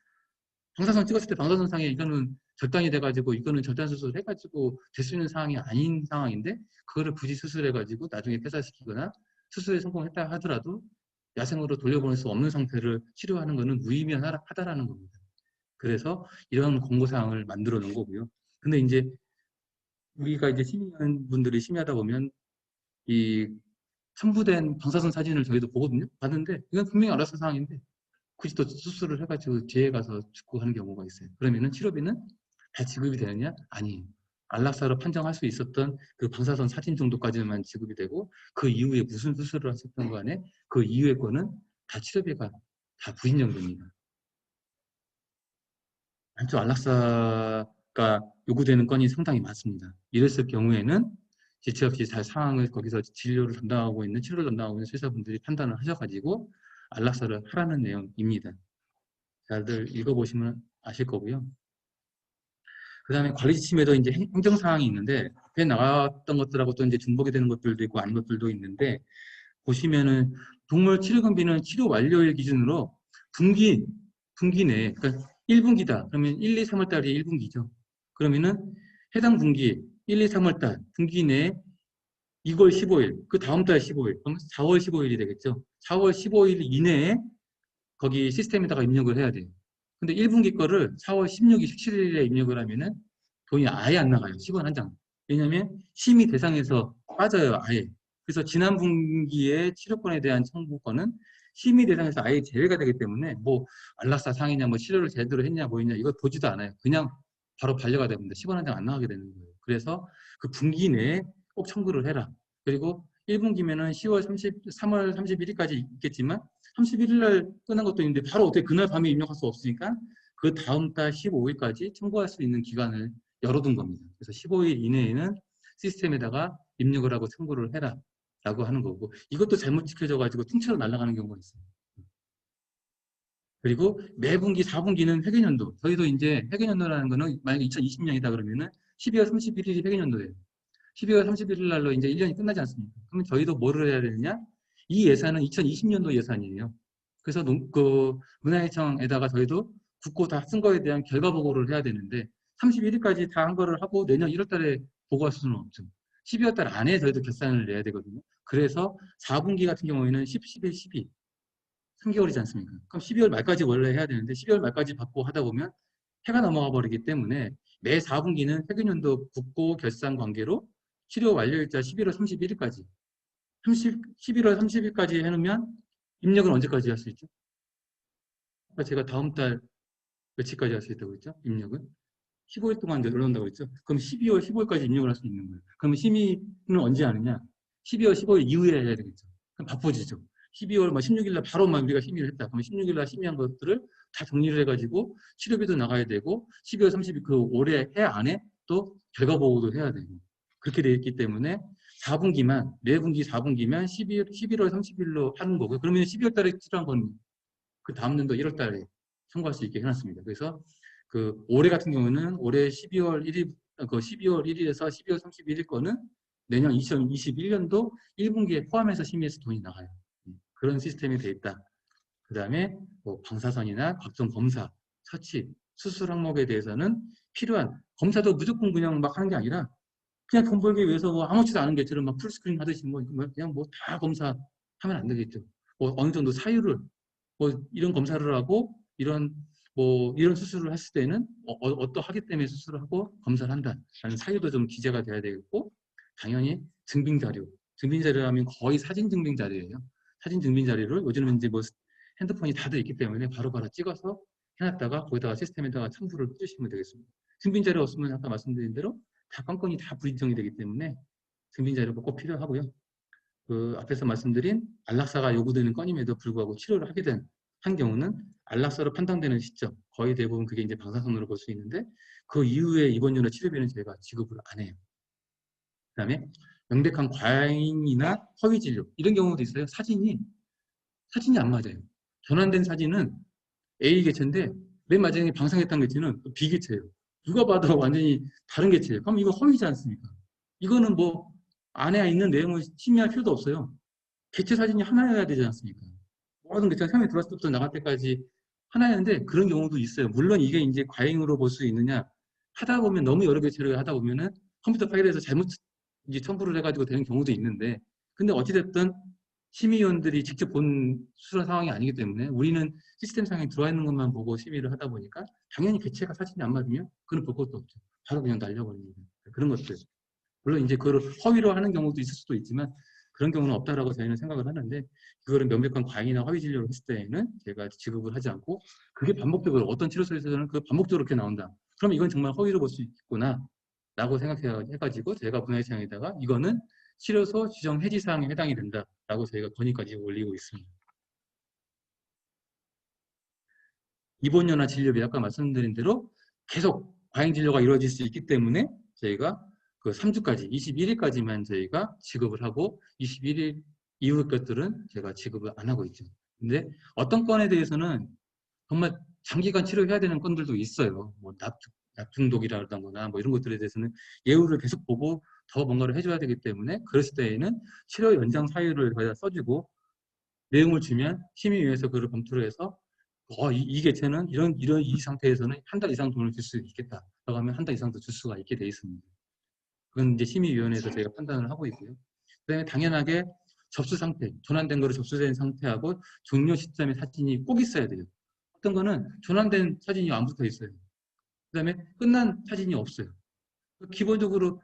방사선 찍었을 때 방사선상에 이거는 절단이 돼가지고 이거는 절단 수술을 해가지고 될 수 있는 상황이 아닌 상황인데 그거를 굳이 수술해가지고 나중에 폐사시키거나 수술에 성공했다 하더라도 야생으로 돌려보낼 수 없는 상태를 치료하는 것은 무의미하다라는 겁니다. 그래서 이런 공고사항을 만들어 놓은 거고요. 근데 이제 우리가 이제 시민분들이 심의하다 보면 이 첨부된 방사선 사진을 저희도 보거든요. 봤는데 이건 분명히 알아서 사항인데 굳이 또 수술을 해가지고 뒤에 가서 죽고 하는 경우가 있어요. 그러면은 치료비는 다 지급이 되느냐? 아니에요. 안락사로 판정할 수 있었던 그 방사선 사진 정도까지만 지급이 되고 그 이후에 무슨 수술을 하셨던 간에 그 이후의 거는 다 치료비가 다 부인정됩니다. 한쪽 안락사가 요구되는 건이 상당히 많습니다. 이랬을 경우에는 지체 없이 잘 상황을 거기서 진료를 담당하고 있는 치료를 담당하고 있는 수의사분들이 판단을 하셔가지고 안락사를 하라는 내용입니다. 잘들 읽어보시면 아실 거고요. 그 다음에 관리 지침에도 이제 행정사항이 있는데 앞에 나왔던 것들하고 또 이제 중복이 되는 것들도 있고 아닌 것들도 있는데 보시면은 동물 치료금비는 치료 완료일 기준으로 분기 내에, 그러니까 1분기다. 그러면 1, 2, 3월 달이 1분기죠. 그러면은 해당 분기 1, 2, 3월 달 분기 내에 2월 15일, 그 다음 달 15일, 그럼 4월 15일이 되겠죠. 4월 15일 이내에 거기 시스템에다가 입력을 해야 돼요. 근데 1분기 거를 4월 16일, 17일에 입력을 하면은 돈이 아예 안 나가요. 10원 한 장. 왜냐면 심의 대상에서 빠져요. 아예. 그래서 지난 분기의 치료권에 대한 청구권은 심의 대상에서 아예 제외가 되기 때문에 뭐 안락사 상이냐 뭐 치료를 제대로 했냐 뭐 했냐 이거 보지도 않아요. 그냥 바로 반려가 됩니다. 10원 한 장 안 나가게 되는 거예요. 그래서 그 분기 내에 꼭 청구를 해라. 그리고 1분기면은 3월 31일까지 있겠지만 31일 날 끝난 것도 있는데 바로 어떻게 그날 밤에 입력할 수 없으니까 그 다음 달 15일까지 청구할 수 있는 기간을 열어둔 겁니다. 그래서 15일 이내에는 시스템에다가 입력을 하고 청구를 해라 라고 하는 거고, 이것도 잘못 지켜져 가지고 통째로 날아가는 경우가 있어요. 그리고 매분기 4분기는 회계연도, 저희도 이제 회계연도라는 거는 만약에 2020년이다 그러면은 12월 31일이 회계연도예요. 12월 31일 날로 이제 1년이 끝나지 않습니까? 그러면 저희도 뭐를 해야 되느냐? 이 예산은 2020년도 예산이에요. 그래서 그 문화예청에다가 저희도 국고 다 쓴 거에 대한 결과 보고를 해야 되는데 31일까지 다 한 거를 하고 내년 1월 달에 보고할 수는 없죠. 12월 달 안에 저희도 결산을 내야 되거든요. 그래서 4분기 같은 경우에는 10, 11, 12 3개월이지 않습니까? 그럼 12월 말까지 원래 해야 되는데 12월 말까지 받고 하다 보면 해가 넘어가 버리기 때문에 매 4분기는 회계연도 국고 결산 관계로 치료 완료일자 11월 31일까지 11월 30일까지 해놓으면 입력은 언제까지 할 수 있죠? 제가 다음 달 며칠까지 할 수 있다고 했죠? 입력은 15일 동안 늘어난다고 했죠? 그럼 12월 15일까지 입력을 할 수 있는 거예요. 그럼 심의는 언제 하느냐? 12월 15일 이후에 해야 되겠죠. 그럼 바빠지죠. 12월 16일 날 바로 우리가 심의를 했다. 그럼 16일 날 심의한 것들을 다 정리를 해가지고 치료비도 나가야 되고 12월 30일 그 올해 해 안에 또 결과 보고도 해야 되고 그렇게 되어 있기 때문에 4분기만 매분기 4분기만 11월 30일로 하는 거고요. 그러면 12월 달에 치료한 건 그 다음 년도 1월 달에 청구할 수 있게 해놨습니다. 그래서 그 올해 같은 경우는 올해 12월 1일 그 12월 1일에서 12월 31일 거는 내년 2021년도 1분기에 포함해서 심의해서 돈이 나가요. 그런 시스템이 돼 있다. 그 다음에 뭐 방사선이나 각종 검사, 처치, 수술 항목에 대해서는 필요한 검사도 무조건 그냥 막 하는 게 아니라 그냥 돈 벌기 위해서 뭐 아무렇지도 않은 것처럼 막 풀스크린 하듯이 뭐 그냥 뭐 다 검사하면 안 되겠죠. 뭐 어느 정도 사유를 뭐 이런 검사를 하고 이런 수술을 했을 때는 어떠하기 때문에 수술을 하고 검사를 한다라는 사유도 좀 기재가 돼야 되겠고 당연히 증빙자료라면 거의 사진 증빙 자료예요. 사진 증빙 자료를 요즘은 이제 뭐 핸드폰이 다들 있기 때문에 바로바로 찍어서 해놨다가 거기다가 시스템에다가 첨부를 해주시면 되겠습니다. 증빙 자료 없으면 아까 말씀드린 대로 다 건건이 다 불인정이 되기 때문에 증빙 자료가 꼭 필요하고요. 그 앞에서 말씀드린 안락사가 요구되는 건임에도 불구하고 치료를 하게 한 경우는 안락사로 판단되는 시점 거의 대부분 그게 이제 방사선으로 볼 수 있는데 그 이후에 입원료나 치료비는 저희가 지급을 안 해요. 그다음에 명백한 과잉이나 허위 진료 이런 경우도 있어요. 사진이 안 맞아요. 전환된 사진은 A 개체인데 맨 마지막에 방상했던 개체는 B 개체예요. 누가 봐도 완전히 다른 개체예요. 그럼 이거 허위지 않습니까? 이거는 뭐 안에 있는 내용을 심의할 필요도 없어요. 개체 사진이 하나여야 되지 않습니까? 모든 개체가 처음에 들어왔을 때부터 나갈 때까지 하나였는데 그런 경우도 있어요. 물론 이게 이제 과잉으로 볼 수 있느냐 하다 보면 너무 여러 개체를 하다 보면은 컴퓨터 파일에서 잘못 이제 첨부를 해가지고 되는 경우도 있는데 근데 어찌됐든 심의위원들이 직접 본 수술 상황이 아니기 때문에 우리는 시스템상에 들어와 있는 것만 보고 심의를 하다 보니까 당연히 개체가 사진이 안 맞으면 그건 볼 것도 없죠. 바로 그냥 날려버립니다. 그런 것들. 물론 이제 그걸 허위로 하는 경우도 있을 수도 있지만 그런 경우는 없다라고 저희는 생각을 하는데 그거를 명백한 과잉이나 허위 진료를 했을 때에는 제가 지급을 하지 않고 그게 반복적으로 어떤 치료소에서는 그 반복적으로 이렇게 나온다. 그럼 이건 정말 허위로 볼 수 있구나 라고 생각해가지고 제가 분야시장에다가 이거는 치료소 지정 해지 사항에 해당이 된다라고 저희가 건의까지 올리고 있습니다. 입원료나 진료비 아까 말씀드린 대로 계속 과잉 진료가 이루어질 수 있기 때문에 저희가 그 3주까지 21일까지만 저희가 지급을 하고 21일 이후 것들은 제가 지급을 안 하고 있죠. 근데 어떤 건에 대해서는 정말 장기간 치료해야 되는 건들도 있어요. 뭐 납중독이라던가 뭐 이런 것들에 대해서는 예후를 계속 보고 더 뭔가를 해줘야 되기 때문에 그랬을 때에는 치료 연장 사유를 거기다 써주고 내용을 주면 심의위에서 그걸 검토를 해서 이 개체는 이 상태에서는 한 달 이상 돈을 줄 수 있겠다. 라고 하면 한 달 이상도 줄 수가 있게 돼 있습니다. 그건 이제 심의위원회에서 저희가 판단을 하고 있고요. 그 다음에 당연하게 접수 상태, 전환된 거로 접수된 상태하고 종료 시점의 사진이 꼭 있어야 돼요. 어떤 거는 전환된 사진이 안 붙어 있어요. 그 다음에 끝난 사진이 없어요. 기본적으로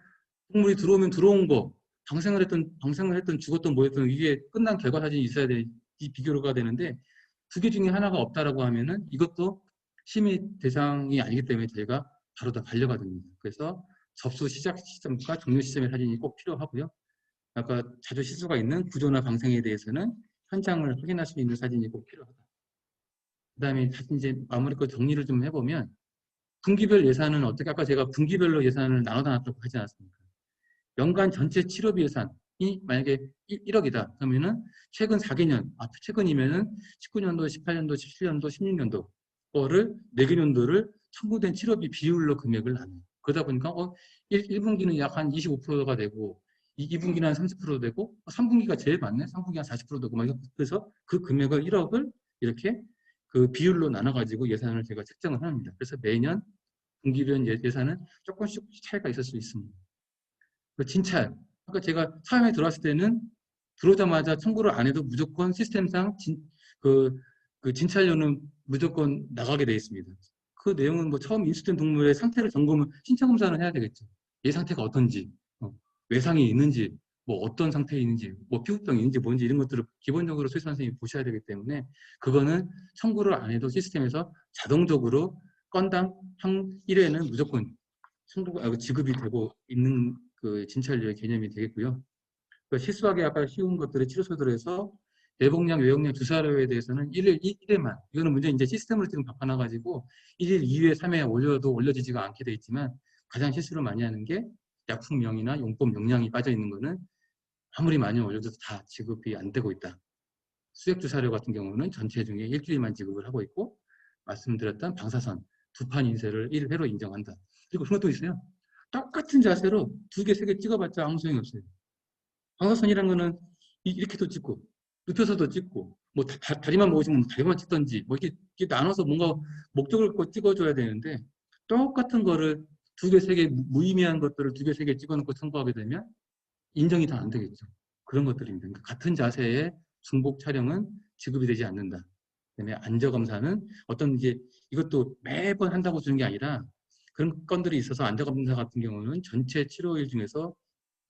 동물이 들어오면 들어온 거, 방생을 했던 죽었던 뭐였던 이게 끝난 결과 사진이 있어야 비교가 되는데 두 개 중에 하나가 없다라고 하면은 이것도 심의 대상이 아니기 때문에 저희가 바로 다 반려가 됩니다. 그래서 접수 시작 시점과 종료 시점의 사진이 꼭 필요하고요. 아까 자주 실수가 있는 구조나 방생에 대해서는 현장을 확인할 수 있는 사진이 꼭 필요하다. 그 다음에 사실 이제 마무리껏 정리를 좀 해보면 분기별 예산은 어떻게 아까 제가 분기별로 예산을 나눠 놨다고 하지 않았습니까? 연간 전체 치료비 예산이 만약에 1억이다. 그러면은 최근 4개년, 최근이면은 19년도, 18년도, 17년도, 16년도 거를 4개년도를 청구된 치료비 비율로 금액을 나눠요. 그러다 보니까 1분기는 약 한 25%가 되고 2분기는 한 30% 되고 3분기가 제일 많네. 3분기 한 40% 되고 막 그래서 그 금액을 1억을 이렇게 그 비율로 나눠가지고 예산을 제가 책정을 합니다. 그래서 매년 분기별 예산은 조금씩 차이가 있을 수 있습니다. 그 진찰. 아까 제가 처음에 들어왔을 때는 들어오자마자 청구를 안 해도 무조건 시스템상 그 진찰료는 무조건 나가게 되어 있습니다. 그 내용은 뭐 처음 인수된 동물의 상태를 점검을 신체 검사를 해야 되겠죠. 얘 상태가 어떤지, 외상이 있는지, 뭐 어떤 상태에 있는지, 뭐 피부병이 있는지 뭔지 이런 것들을 기본적으로 수의사 선생님이 보셔야 되기 때문에 그거는 청구를 안 해도 시스템에서 자동적으로 건당 한 1회는 무조건 지급이 되고 있는 그 진찰료의 개념이 되겠고요. 그러니까 실수하기 아까 쉬운 것들의 치료소들에서 내복량, 외복량 주사료에 대해서는 1일 1회만 이거는 문제 이제 시스템을 지금 바꿔놔가지고 1일 2회, 3회 올려도 올려지지가 않게 돼 있지만 가장 실수를 많이 하는 게 약품명이나 용법 명량이 빠져 있는 거는 아무리 많이 올려도 다 지급이 안 되고 있다. 수액주사료 같은 경우는 전체 중에 일주일만 지급을 하고 있고 말씀드렸던 방사선 두 판 인쇄를 1회로 인정한다. 그리고 그런 것도 있어요. 똑같은 자세로 2개, 3개 찍어봤자 아무 소용이 없어요. 방사선이라는 거는 이렇게도 찍고 눕혀서도 찍고 뭐 다리만 먹으시면 다리만 찍던지 뭐 이렇게 나눠서 뭔가 목적을 찍어줘야 되는데 똑같은 거를 2개, 3개 무의미한 것들을 2개, 3개 찍어놓고 청구하게 되면 인정이 다 안 되겠죠. 그런 것들입니다. 그러니까 같은 자세의 중복 촬영은 지급이 되지 않는다. 그다음에 안저검사는 어떤 이제 이것도 매번 한다고 주는 게 아니라 그런 건들이 있어서 안저검사 같은 경우는 전체 치료일 중에서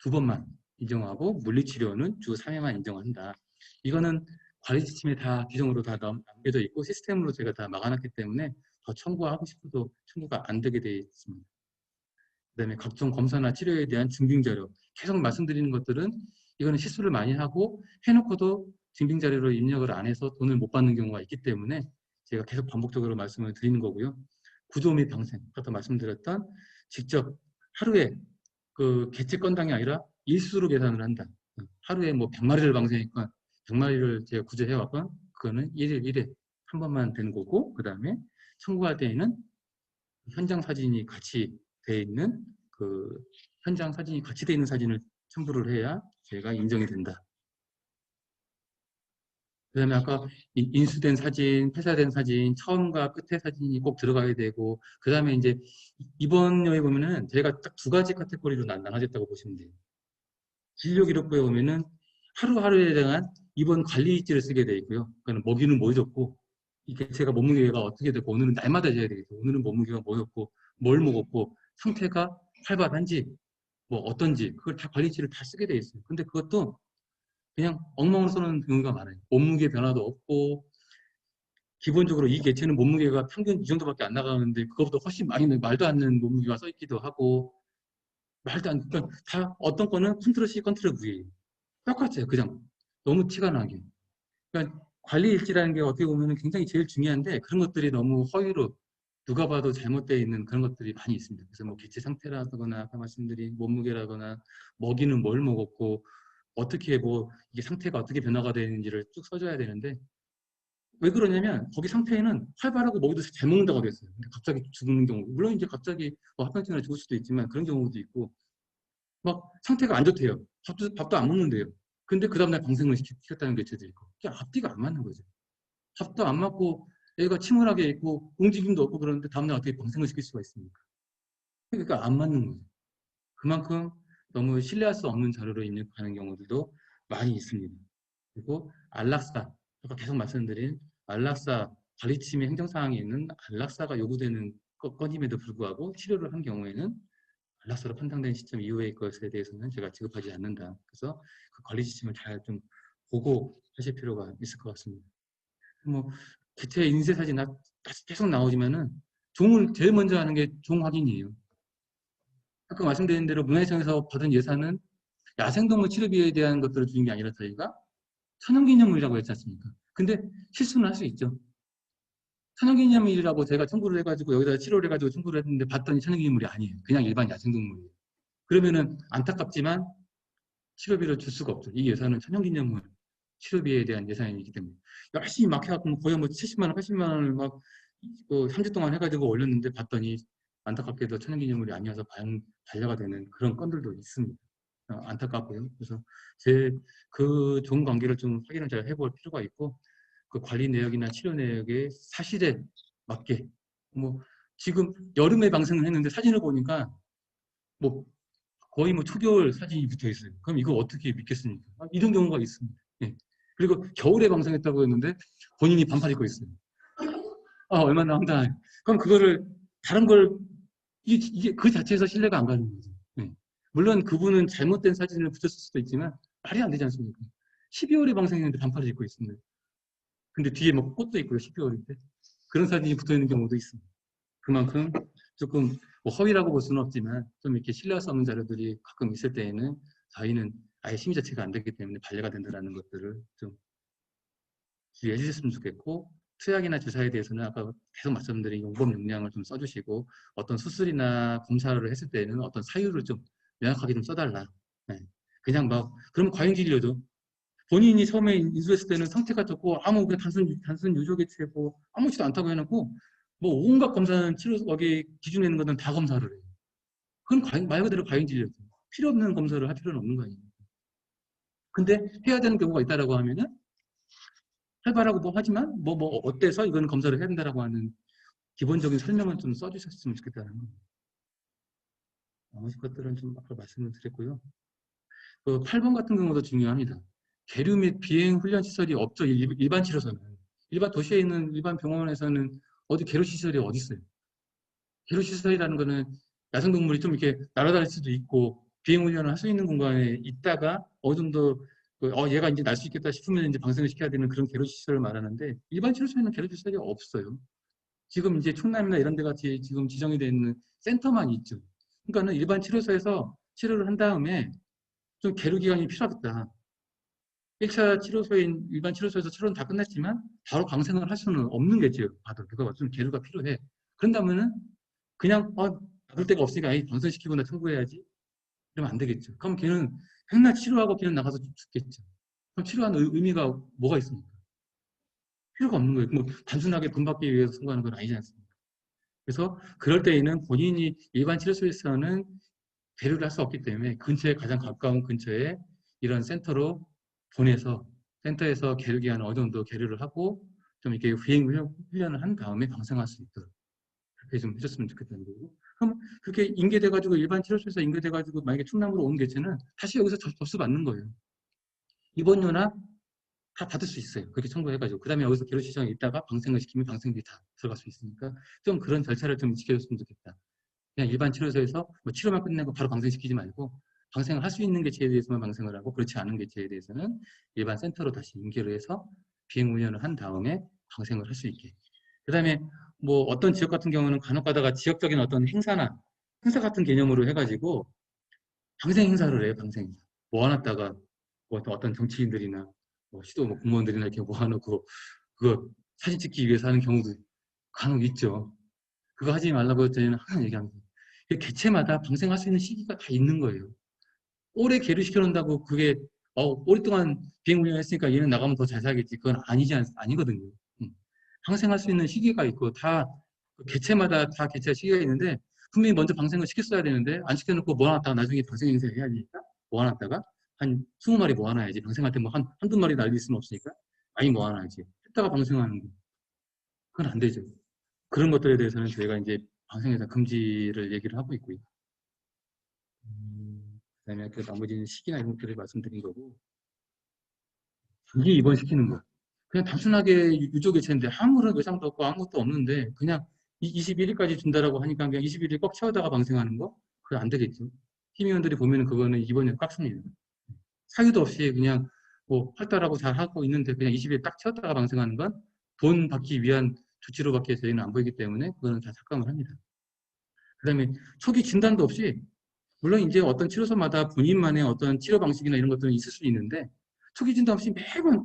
2번만 인정하고 물리치료는 주 3회만 인정한다. 이거는 관리 지침에 다 규정으로 다 남겨져 있고 시스템으로 제가 다 막아놨기 때문에 더 청구하고 싶어도 청구가 안 되게 되어 있습니다. 그다음에 각종 검사나 치료에 대한 증빙자료 계속 말씀드리는 것들은 이거는 실수를 많이 하고 해놓고도 증빙자료로 입력을 안 해서 돈을 못 받는 경우가 있기 때문에 제가 계속 반복적으로 말씀을 드리는 거고요. 구조 및 방생, 아까 말씀드렸던 직접 하루에 그 개체 건당이 아니라 일수로 계산을 한다. 하루에 뭐 100마리를 방생했건 100마리를 제가 구제해왔건 그거는 1일 1회 한 번만 되는 거고 그 다음에 청구할 때에는 현장 사진이 같이 돼 있는 그 현장 사진이 같이 돼 있는 사진을 첨부를 해야 제가 인정이 된다. 그 다음에 아까 인수된 사진, 폐사된 사진, 처음과 끝의 사진이 꼭 들어가야 되고 그 다음에 이제 이번 료에 보면은 제가 딱 2가지 카테고리로 나눠졌다고 보시면 돼요. 진료기록부에 보면은 하루하루에 대한 입원 관리 일지를 쓰게 돼 있고요. 그러니까 먹이는 뭐 줬고 이게 제가 몸무게가 어떻게 되고 오늘은 날마다 재야 되겠죠. 오늘은 몸무게가 뭐였고 뭘 먹었고 상태가 활발한지 뭐 어떤지 그걸 다 관리치를 다 쓰게 돼 있어요. 근데 그것도 그냥 엉망으로 써놓은 경우가 많아요. 몸무게 변화도 없고 기본적으로 이 개체는 몸무게가 평균 이 정도밖에 안 나가는데 그것보다 훨씬 많이 말도 안 되는 몸무게가 써 있기도 하고 말도 안 그러니까 다 어떤 거는 컨트롤 C, 컨트롤 V 똑같아요. 그냥 너무 티가 나게. 그러니까 관리 일지라는 게 어떻게 보면 굉장히 제일 중요한데 그런 것들이 너무 허위로 누가 봐도 잘못되어 있는 그런 것들이 많이 있습니다. 그래서 뭐 개체 상태라거나 아까 말씀드린 몸무게라거나 먹이는 뭘 먹었고 어떻게 뭐 이게 상태가 어떻게 변화가 되는지를 쭉 써줘야 되는데 왜 그러냐면 거기 상태에는 활발하고 먹이도 잘 먹는다고 되어 있어요. 근데 갑자기 죽는 경우 물론 이제 갑자기 뭐 합병증으로 죽을 수도 있지만 그런 경우도 있고 막 상태가 안 좋대요. 밥도 안 먹는데요. 근데 그 다음날 방생을 시켰다는 개체도 있고 이게 앞뒤가 안 맞는 거죠. 밥도 안 맞고 애가 침울하게 있고 움직임도 없고 그러는데 다음날 어떻게 방생을 시킬 수가 있습니까? 그러니까 안 맞는 거죠. 그만큼 너무 신뢰할 수 없는 자료로 입력하는 경우들도 많이 있습니다. 그리고 안락사, 아까 계속 말씀드린 안락사 관리침해 행정사항에 있는 안락사가 요구되는 건임에도 불구하고 치료를 한 경우에는 안락사로 판단된 시점 이후의 것에 대해서는 제가 지급하지 않는다. 그래서 그 관리 지침을 잘 좀 보고 하실 필요가 있을 것 같습니다. 뭐 개체 인쇄 사진 계속 나오지만은 종을 제일 먼저 하는 게 종 확인이에요. 아까 말씀드린 대로 문화유산에서 받은 예산은 야생동물 치료비에 대한 것들을 주는 게 아니라 저희가 천연기념물이라고 했지 않습니까? 근데 실수는 할 수 있죠. 천연기념물이라고 제가 청구를 해가지고 여기다 치료를 해가지고 청구를 했는데 봤더니 천연기념물이 아니에요. 그냥 일반 야생동물이에요. 그러면은 안타깝지만 치료비를 줄 수가 없죠. 이 예산은 천연기념물 치료비에 대한 예산이기 때문에 열심히 막 해갖고 거의 뭐 70만 원, 80만 원을 막 3주 동안 해가지고 올렸는데 봤더니 안타깝게도 천연기념물이 아니어서 반려가 되는 그런 건들도 있습니다. 안타깝고요. 그래서 그 좋은 관계를 좀 확인을 잘 해볼 필요가 있고 그 관리 내역이나 치료 내역의 사실에 맞게 뭐 지금 여름에 방송을 했는데 사진을 보니까 뭐 거의 뭐 초겨울 사진이 붙어 있어요. 그럼 이거 어떻게 믿겠습니까? 이런 경우가 있습니다. 예. 그리고 겨울에 방송했다고 했는데 본인이 반팔 입고 있어요. 얼마나 황당해요. 그럼 그거를 다른 걸 이게 그 자체에서 신뢰가 안 가는 거죠. 예. 물론 그분은 잘못된 사진을 붙였을 수도 있지만 말이 안 되지 않습니까? 12월에 방송했는데 반팔을 입고 있습니다. 근데 뒤에 뭐 꽃도 있고요, 12월인데. 그런 사진이 붙어 있는 경우도 있습니다. 그만큼 조금 뭐 허위라고 볼 수는 없지만 좀 이렇게 신뢰할 수 없는 자료들이 가끔 있을 때에는 저희는 아예 심의 자체가 안 되기 때문에 반려가 된다는 것들을 좀 주의해 주셨으면 좋겠고 투약이나 주사에 대해서는 아까 계속 말씀드린 용법 용량을 좀 써주시고 어떤 수술이나 검사를 했을 때는 어떤 사유를 좀 명확하게 좀 써달라. 네. 그냥 막 그러면 과잉 진료도 본인이 처음에 인수했을 때는 상태가 좋고 아무 그냥 단순 유조개체고 아무렇지도 않다고 해놓고 뭐 온갖 검사는 치료 여기 기준에 있는 것은 다 검사를 해요. 그건 말 그대로 과잉 진료죠. 필요 없는 검사를 할 필요는 없는 거 아니에요. 근데 해야 되는 경우가 있다라고 하면은 해봐라고 뭐 하지만 뭐 어때서 이건 검사를 해야 된다라고 하는 기본적인 설명을 좀 써주셨으면 좋겠다는 거. 나머지 것들은 좀 앞으로 말씀을 드렸고요. 그 8번 같은 경우도 중요합니다. 계류 및 비행 훈련 시설이 없죠. 일반 치료소는. 일반 도시에 있는 일반 병원에서는 어디 계류 시설이 어디 있어요? 계류 시설이라는 거는 야생동물이 좀 이렇게 날아다닐 수도 있고 비행 훈련을 할 수 있는 공간에 있다가 어느 정도 얘가 이제 날 수 있겠다 싶으면 이제 방생을 시켜야 되는 그런 계류 시설을 말하는데 일반 치료소에는 계류 시설이 없어요. 지금 이제 충남이나 이런 데 같이 지금 지정이 되어 있는 센터만 있죠. 그러니까는 일반 치료소에서 치료를 한 다음에 좀 계류 기간이 필요하겠다. 1차 치료소인 일반 치료소에서 치료는 다 끝났지만 바로 방생을 할 수는 없는 게죠. 봐도 그거 좀 계류가 필요해. 그런다면은 그냥 받을 데가 없으니까 방생시키고 나 청구해야지. 이러면 안 되겠죠. 그럼 걔는 맨날 치료하고 걔는 나가서 죽겠죠. 그럼 치료하는 의미가 뭐가 있습니까? 필요가 없는 거예요. 뭐 단순하게 돈 받기 위해서 선거하는 건 아니지 않습니까? 그래서 그럴 때에는 본인이 일반 치료소에서는 계류를 할 수 없기 때문에 근처에 가장 가까운 근처에 이런 센터로 보내서 센터에서 계류 기간을 어느 정도 계류를 하고 좀 이렇게 비행 훈련을 한 다음에 방생할 수 있도록 그렇게 좀 해줬으면 좋겠다는 거고. 그럼 그렇게 인계돼가지고 일반 치료소에서 인계돼가지고 만약에 충남으로 온 개체는 다시 여기서 접수 받는 거예요. 입원료나 다 받을 수 있어요. 그렇게 청구해가지고. 그 다음에 여기서 계류시장에 있다가 방생을 시키면 방생비 다 들어갈 수 있으니까 좀 그런 절차를 좀 지켜줬으면 좋겠다. 그냥 일반 치료소에서 뭐 치료만 끝내고 바로 방생시키지 말고 방생을 할 수 있는 개체에 대해서만 방생을 하고 그렇지 않은 개체에 대해서는 일반 센터로 다시 인계를 해서 비행훈련을 한 다음에 방생을 할 수 있게. 그 다음에 뭐 어떤 지역 같은 경우는 간혹 가다가 지역적인 어떤 행사 같은 개념으로 해가지고 방생 행사를 해요. 방생 행사. 모아놨다가 뭐 어떤 정치인들이나 뭐 시도 뭐 공무원들이나 이렇게 모아놓고 그거 사진 찍기 위해서 하는 경우도 간혹 있죠. 그거 하지 말라고 저희는 항상 얘기합니다. 개체마다 방생할 수 있는 시기가 다 있는 거예요. 오래 계류시켜 놓는다고 그게 오랫동안 비행훈련을 했으니까 얘는 나가면 더 잘 살겠지. 그건 아니거든요. 방생할 수 있는 시기가 있고 그 개체마다 다 개체 시기가 있는데 분명히 먼저 방생을 시켰어야 되는데 안 시켜놓고 모아놨다가 나중에 방생 행사를 해야 되니까 모아놨다가 한 20마리 모아놔야지. 방생할 때 뭐 한두 마리 날릴 수는 없으니까 많이 모아놔야지. 했다가 방생하는 거. 그건 안 되죠. 그런 것들에 대해서는 저희가 이제 방생에서 금지를 얘기를 하고 있고요. 그다음에 그 나머지는 시기나 이런 것들을 말씀드린 거고 단기 입원시키는 거. 그냥 단순하게 유족개체인데 아무런 외상도 없고 아무것도 없는데 그냥 21일까지 준다라고 하니까 그냥 21일 꽉 채우다가 방생하는 거? 그거 안 되겠죠. 팀위원들이 보면은 그거는 입원료 꽉 씁니다. 사유도 없이 그냥 뭐 활달하고 잘 하고 있는데 그냥 20일 딱 채웠다가 방생하는 건 돈 받기 위한 조치로밖에 저희는 안 보이기 때문에 그거는 다 착각을 합니다. 그 다음에 초기 진단도 없이 물론 이제 어떤 치료소마다 본인만의 어떤 치료 방식이나 이런 것들은 있을 수 있는데 초기 진단 없이 매번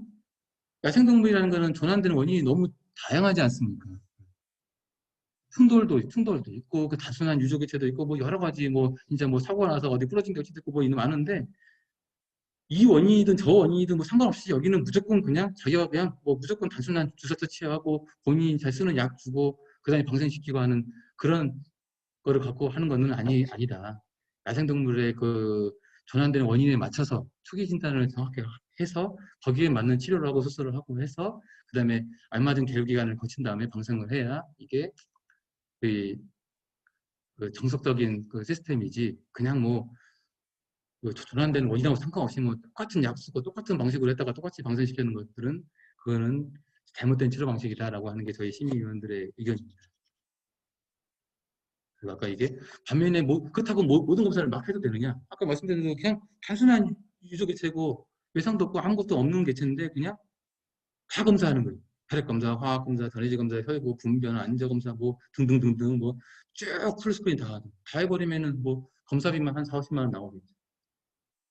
야생동물이라는 거는 전환되는 원인이 너무 다양하지 않습니까? 충돌도 있고 그 단순한 유족개체도 있고 뭐 여러 가지 뭐 진짜 뭐 사고가 나서 어디 부러진 격치도 있고 뭐 있는 많은데 이 원인이든 저 원인이든 뭐 상관없이 여기는 무조건 그냥 자기가 그냥 뭐 무조건 단순한 주사처 치료하고 본인이 잘 쓰는 약 주고 그다음에 방생시키고 하는 그런 거를 갖고 하는 거는 아니다. 야생동물의 그 전환되는 원인에 맞춰서 초기 진단을 정확히 해서 거기에 맞는 치료를 하고 수술을 하고 해서 그다음에 알맞은 교육기간을 거친 다음에 방생을 해야 이게 그 정석적인 그 시스템이지 그냥 뭐 그 전환되는 원인하고 상관없이 뭐 똑같은 약 쓰고 똑같은 방식으로 했다가 똑같이 방생시키는 것들은 그거는 잘못된 치료 방식이다라고 하는 게 저희 심의위원들의 의견입니다. 그리고 아까 이게 반면에 뭐 그렇다고 모든 검사를 막 해도 되느냐? 아까 말씀드린 대로 그냥 단순한 유전개체고 외상도 없고 아무것도 없는 개체인데 그냥 다 검사하는 거예요. 혈액 검사, 화학 검사, 전해질 검사, 혈구, 분변, 안저 검사 뭐 등등등등 뭐 쭉 풀스크린 다 해버리면은 뭐 검사비만 한 4, 50만 원 나오겠죠.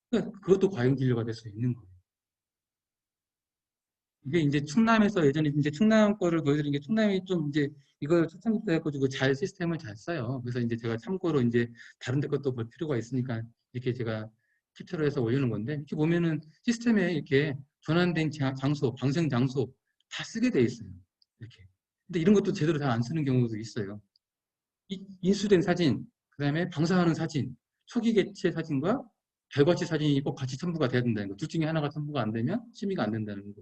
그러니까 그것도 과잉 진료가 될 수 있는 거예요. 이게 이제 충남에서 예전에 이제 충남 거를 보여드린 게 충남이 좀 이제 이걸 초창기부터 해가지고 잘 시스템을 잘 써요. 그래서 이제 제가 참고로 이제 다른 데 것도 볼 필요가 있으니까 이렇게 제가 캡처를 해서 올리는 건데 이렇게 보면은 시스템에 이렇게 전환된 장소, 방생 장소 다 쓰게 돼 있어요. 이렇게. 근데 이런 것도 제대로 잘 안 쓰는 경우도 있어요. 인수된 사진, 그 다음에 방사하는 사진, 초기 개체 사진과 결과치 사진이 꼭 같이 첨부가 돼야 된다는 거. 둘 중에 하나가 첨부가 안 되면 심의가 안 된다는 거.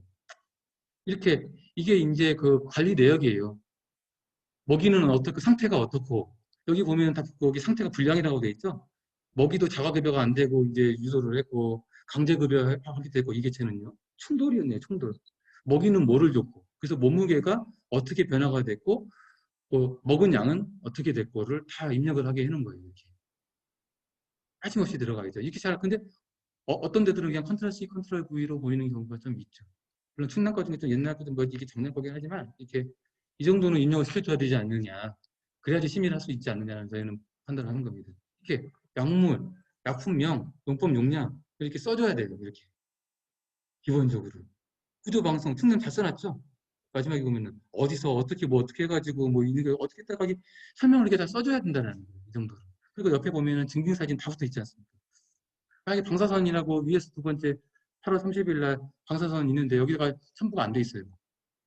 이렇게 이게 이제 그 관리 내역이에요. 먹이는 어떻고 상태가 어떻고 여기 보면 다 거기 상태가 불량이라고 돼 있죠. 먹이도 자가급여가 안 되고 이제 유도를 했고 강제급여 하게 되고 이 개체는요. 충돌이었네요. 충돌. 먹이는 뭐를 줬고 그래서 몸무게가 어떻게 변화가 됐고 먹은 양은 어떻게 됐고를 다 입력을 하게 해놓은 거예요. 이렇게. 빠짐없이 들어가 있죠. 이렇게 잘 근데 어떤 데들은 그냥 컨트롤 C, 컨트롤 V로 보이는 경우가 좀 있죠. 물론 충남 거 중에 좀 옛날 거든 뭐 이게 작년 거긴 하지만 이렇게 이 정도는 입력을 시켜줘야 되지 않느냐. 그래야지 심의를 할 수 있지 않느냐는 저희는 판단을 하는 겁니다. 이렇게 약물, 약품명, 용법 용량 이렇게 써줘야 돼요. 이렇게 기본적으로. 구조방송 충남 잘 써놨죠. 마지막에 보면은 어디서 어떻게 뭐 어떻게 해가지고 뭐 이거 어떻게 했다까지 설명을 이렇게 다 써줘야 된다는 거예요. 이 정도로. 그리고 옆에 보면은 증빙사진 다 붙어 있지 않습니까? 만약에 방사선이라고 위에서 두 번째 8월 30일 날 방사선 있는데 여기가 첨부가 안 돼 있어요.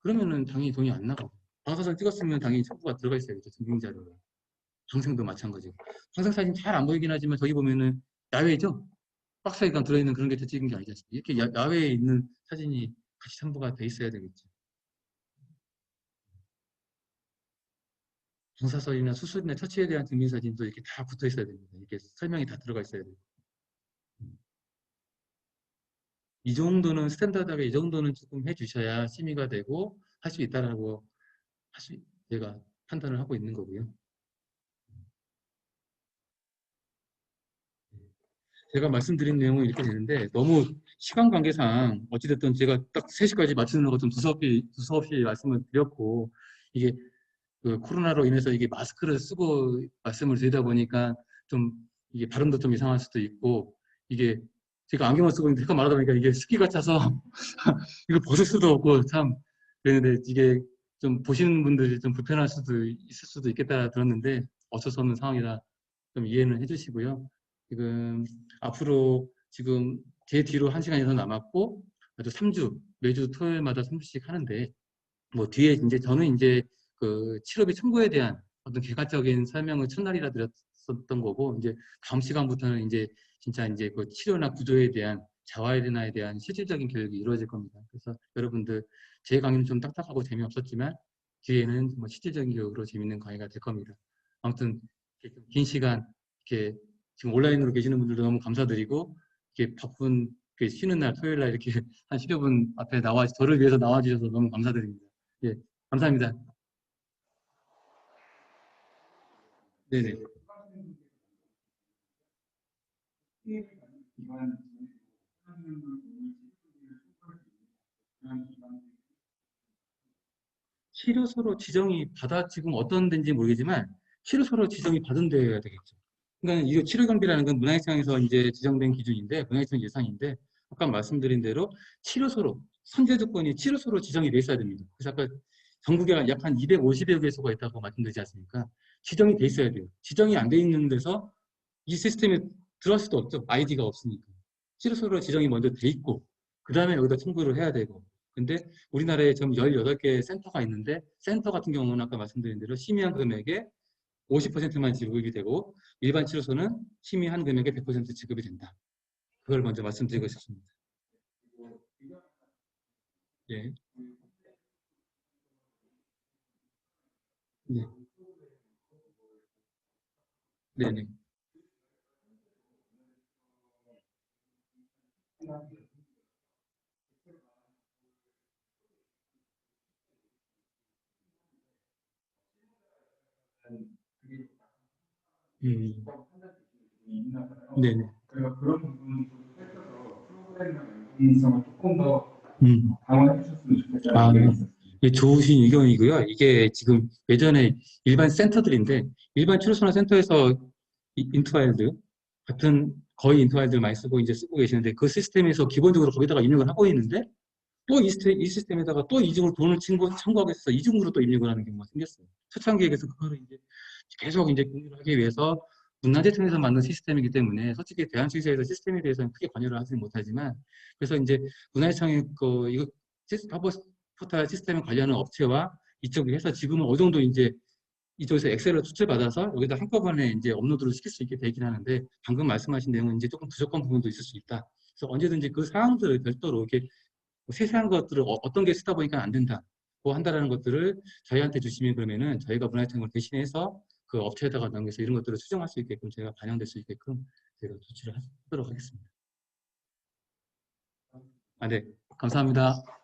그러면은 당연히 돈이 안 나가고. 방사선 찍었으면 당연히 첨부가 들어가 있어야겠죠. 증빙자료가. 방생도 마찬가지고. 방생 사진 잘 안 보이긴 하지만 저기 보면은 야외죠? 박스에 그냥 들어있는 그런 게 찍은 게 아니지 않습니까? 이렇게 야외에 있는 사진이 같이 첨부가 돼 있어야 되겠죠. 방사선이나 수술이나 처치에 대한 증빙사진도 이렇게 다 붙어 있어야 됩니다. 이렇게 설명이 다 들어가 있어야 돼요. 이 정도는 스탠다드하게 이 정도는 조금 해주셔야 심의가 되고 할 수 있다라고 제가 판단을 하고 있는 거고요. 제가 말씀드린 내용은 이렇게 되는데 너무 시간 관계상 어찌됐든 제가 딱 3시까지 맞추는 거 좀 두서없이 말씀을 드렸고 이게 그 코로나로 인해서 이게 마스크를 쓰고 말씀을 드리다 보니까 좀 이게 발음도 좀 이상할 수도 있고 이게 제가 안경을 쓰고 있는데 말하다 보니까 이게 습기가 차서 이거 벗을 수도 없고 참 그런데 이게 좀 보시는 분들이 좀 불편할 수도 있을 수도 있겠다 들었는데 어쩔 수 없는 상황이라 좀 이해는 해주시고요. 지금 앞으로 지금 제 뒤로 1시간이 더 남았고 아주 3주 매주 토요일마다 3주씩 하는데 뭐 뒤에 이제 저는 이제 그 치료비 청구에 대한 어떤 객관적인 설명을 첫날이라 드렸었던 거고 이제 다음 시간부터는 이제 진짜 이제 그 치료나 구조에 대한 자화에 대한 실질적인 교육이 이루어질 겁니다. 그래서 여러분들 제 강의는 좀 딱딱하고 재미없었지만 뒤에는 뭐 실질적인 교육으로 재밌는 강의가 될 겁니다. 아무튼 이렇게 긴 시간 이렇게 지금 온라인으로 계시는 분들도 너무 감사드리고 이렇게 바쁜 쉬는 날 토요일 날 이렇게 한 10여 분 앞에 저를 위해서 나와주셔서 너무 감사드립니다. 예, 감사합니다. 네네. 치료소로 지정이 지금 어떤 데인지 모르겠지만 치료소로 지정이 받은 데야 되겠죠. 그러니까 이 치료경비라는 건 문화유치원에서 이제 지정된 기준인데 문화유치원 예산인데 아까 말씀드린 대로 치료소로 선제 조건이 치료소로 지정이 돼 있어야 됩니다. 그래서 아까 전국에 약 한 250여 개소가 있다고 말씀드리지 않습니까? 지정이 돼 있어야 돼요. 지정이 안 돼 있는 데서 이 시스템에 들어갈 수도 없죠. 아이디가 없으니까. 치료소로 지정이 먼저 돼 있고 그 다음에 여기다 청구를 해야 되고 근데 우리나라에 지금 18개 센터가 있는데 센터 같은 경우는 아까 말씀드린 대로 심의한 금액의 50%만 지급이 되고 일반 치료소는 심의한 금액의 100% 지급이 된다. 그걸 먼저 말씀드리고 싶습니다. 예. 네. 네네. 음. 네네. 그래서 그런 부분을 살펴서 프로그램이나 연동성을 조금 더 음. 강화해 주셨으면 좋겠다는 아, 의견이 있었어요. 예, 좋으신 의견이고요. 이게 지금 예전에 일반 센터들인데 일반 치료소나 센터에서 인투와일드 같은 거의 인투와일드 많이 쓰고 이제 쓰고 계시는데 그 시스템에서 기본적으로 거기다가 입력을 하고 있는데 또 이 시스템에다가 또 이중으로 돈을 청구하기 위해서 이중으로 또 입력을 하는 경우가 생겼어요. 초창기에서 그거를 이제 계속 이제 공유를 하기 위해서 문화재청에서 만든 시스템이기 때문에 솔직히 대한수의사에서 시스템에 대해서는 크게 관여를 하지는 못하지만 그래서 이제 문화재청이 이거 하버 포탈 시스템에 관련한 업체와 이쪽이 해서 지금은 어느 정도 이제 이쪽에서 엑셀을 수출받아서 여기다 한꺼번에 이제 업로드를 시킬 수 있게 되긴 하는데 방금 말씀하신 내용은 이제 조금 부족한 부분도 있을 수 있다. 그래서 언제든지 그 사항들을 별도로 이렇게 세세한 것들을 어떤 게 쓰다 보니까 안 된다. 고 한다라는 것들을 저희한테 주시면 그러면은 저희가 문화유통을 대신해서 그 업체에다가 넘겨서 이런 것들을 수정할 수 있게끔 저희가 반영될 수 있게끔 저희가 조치를 하도록 하겠습니다. 아, 네. 감사합니다.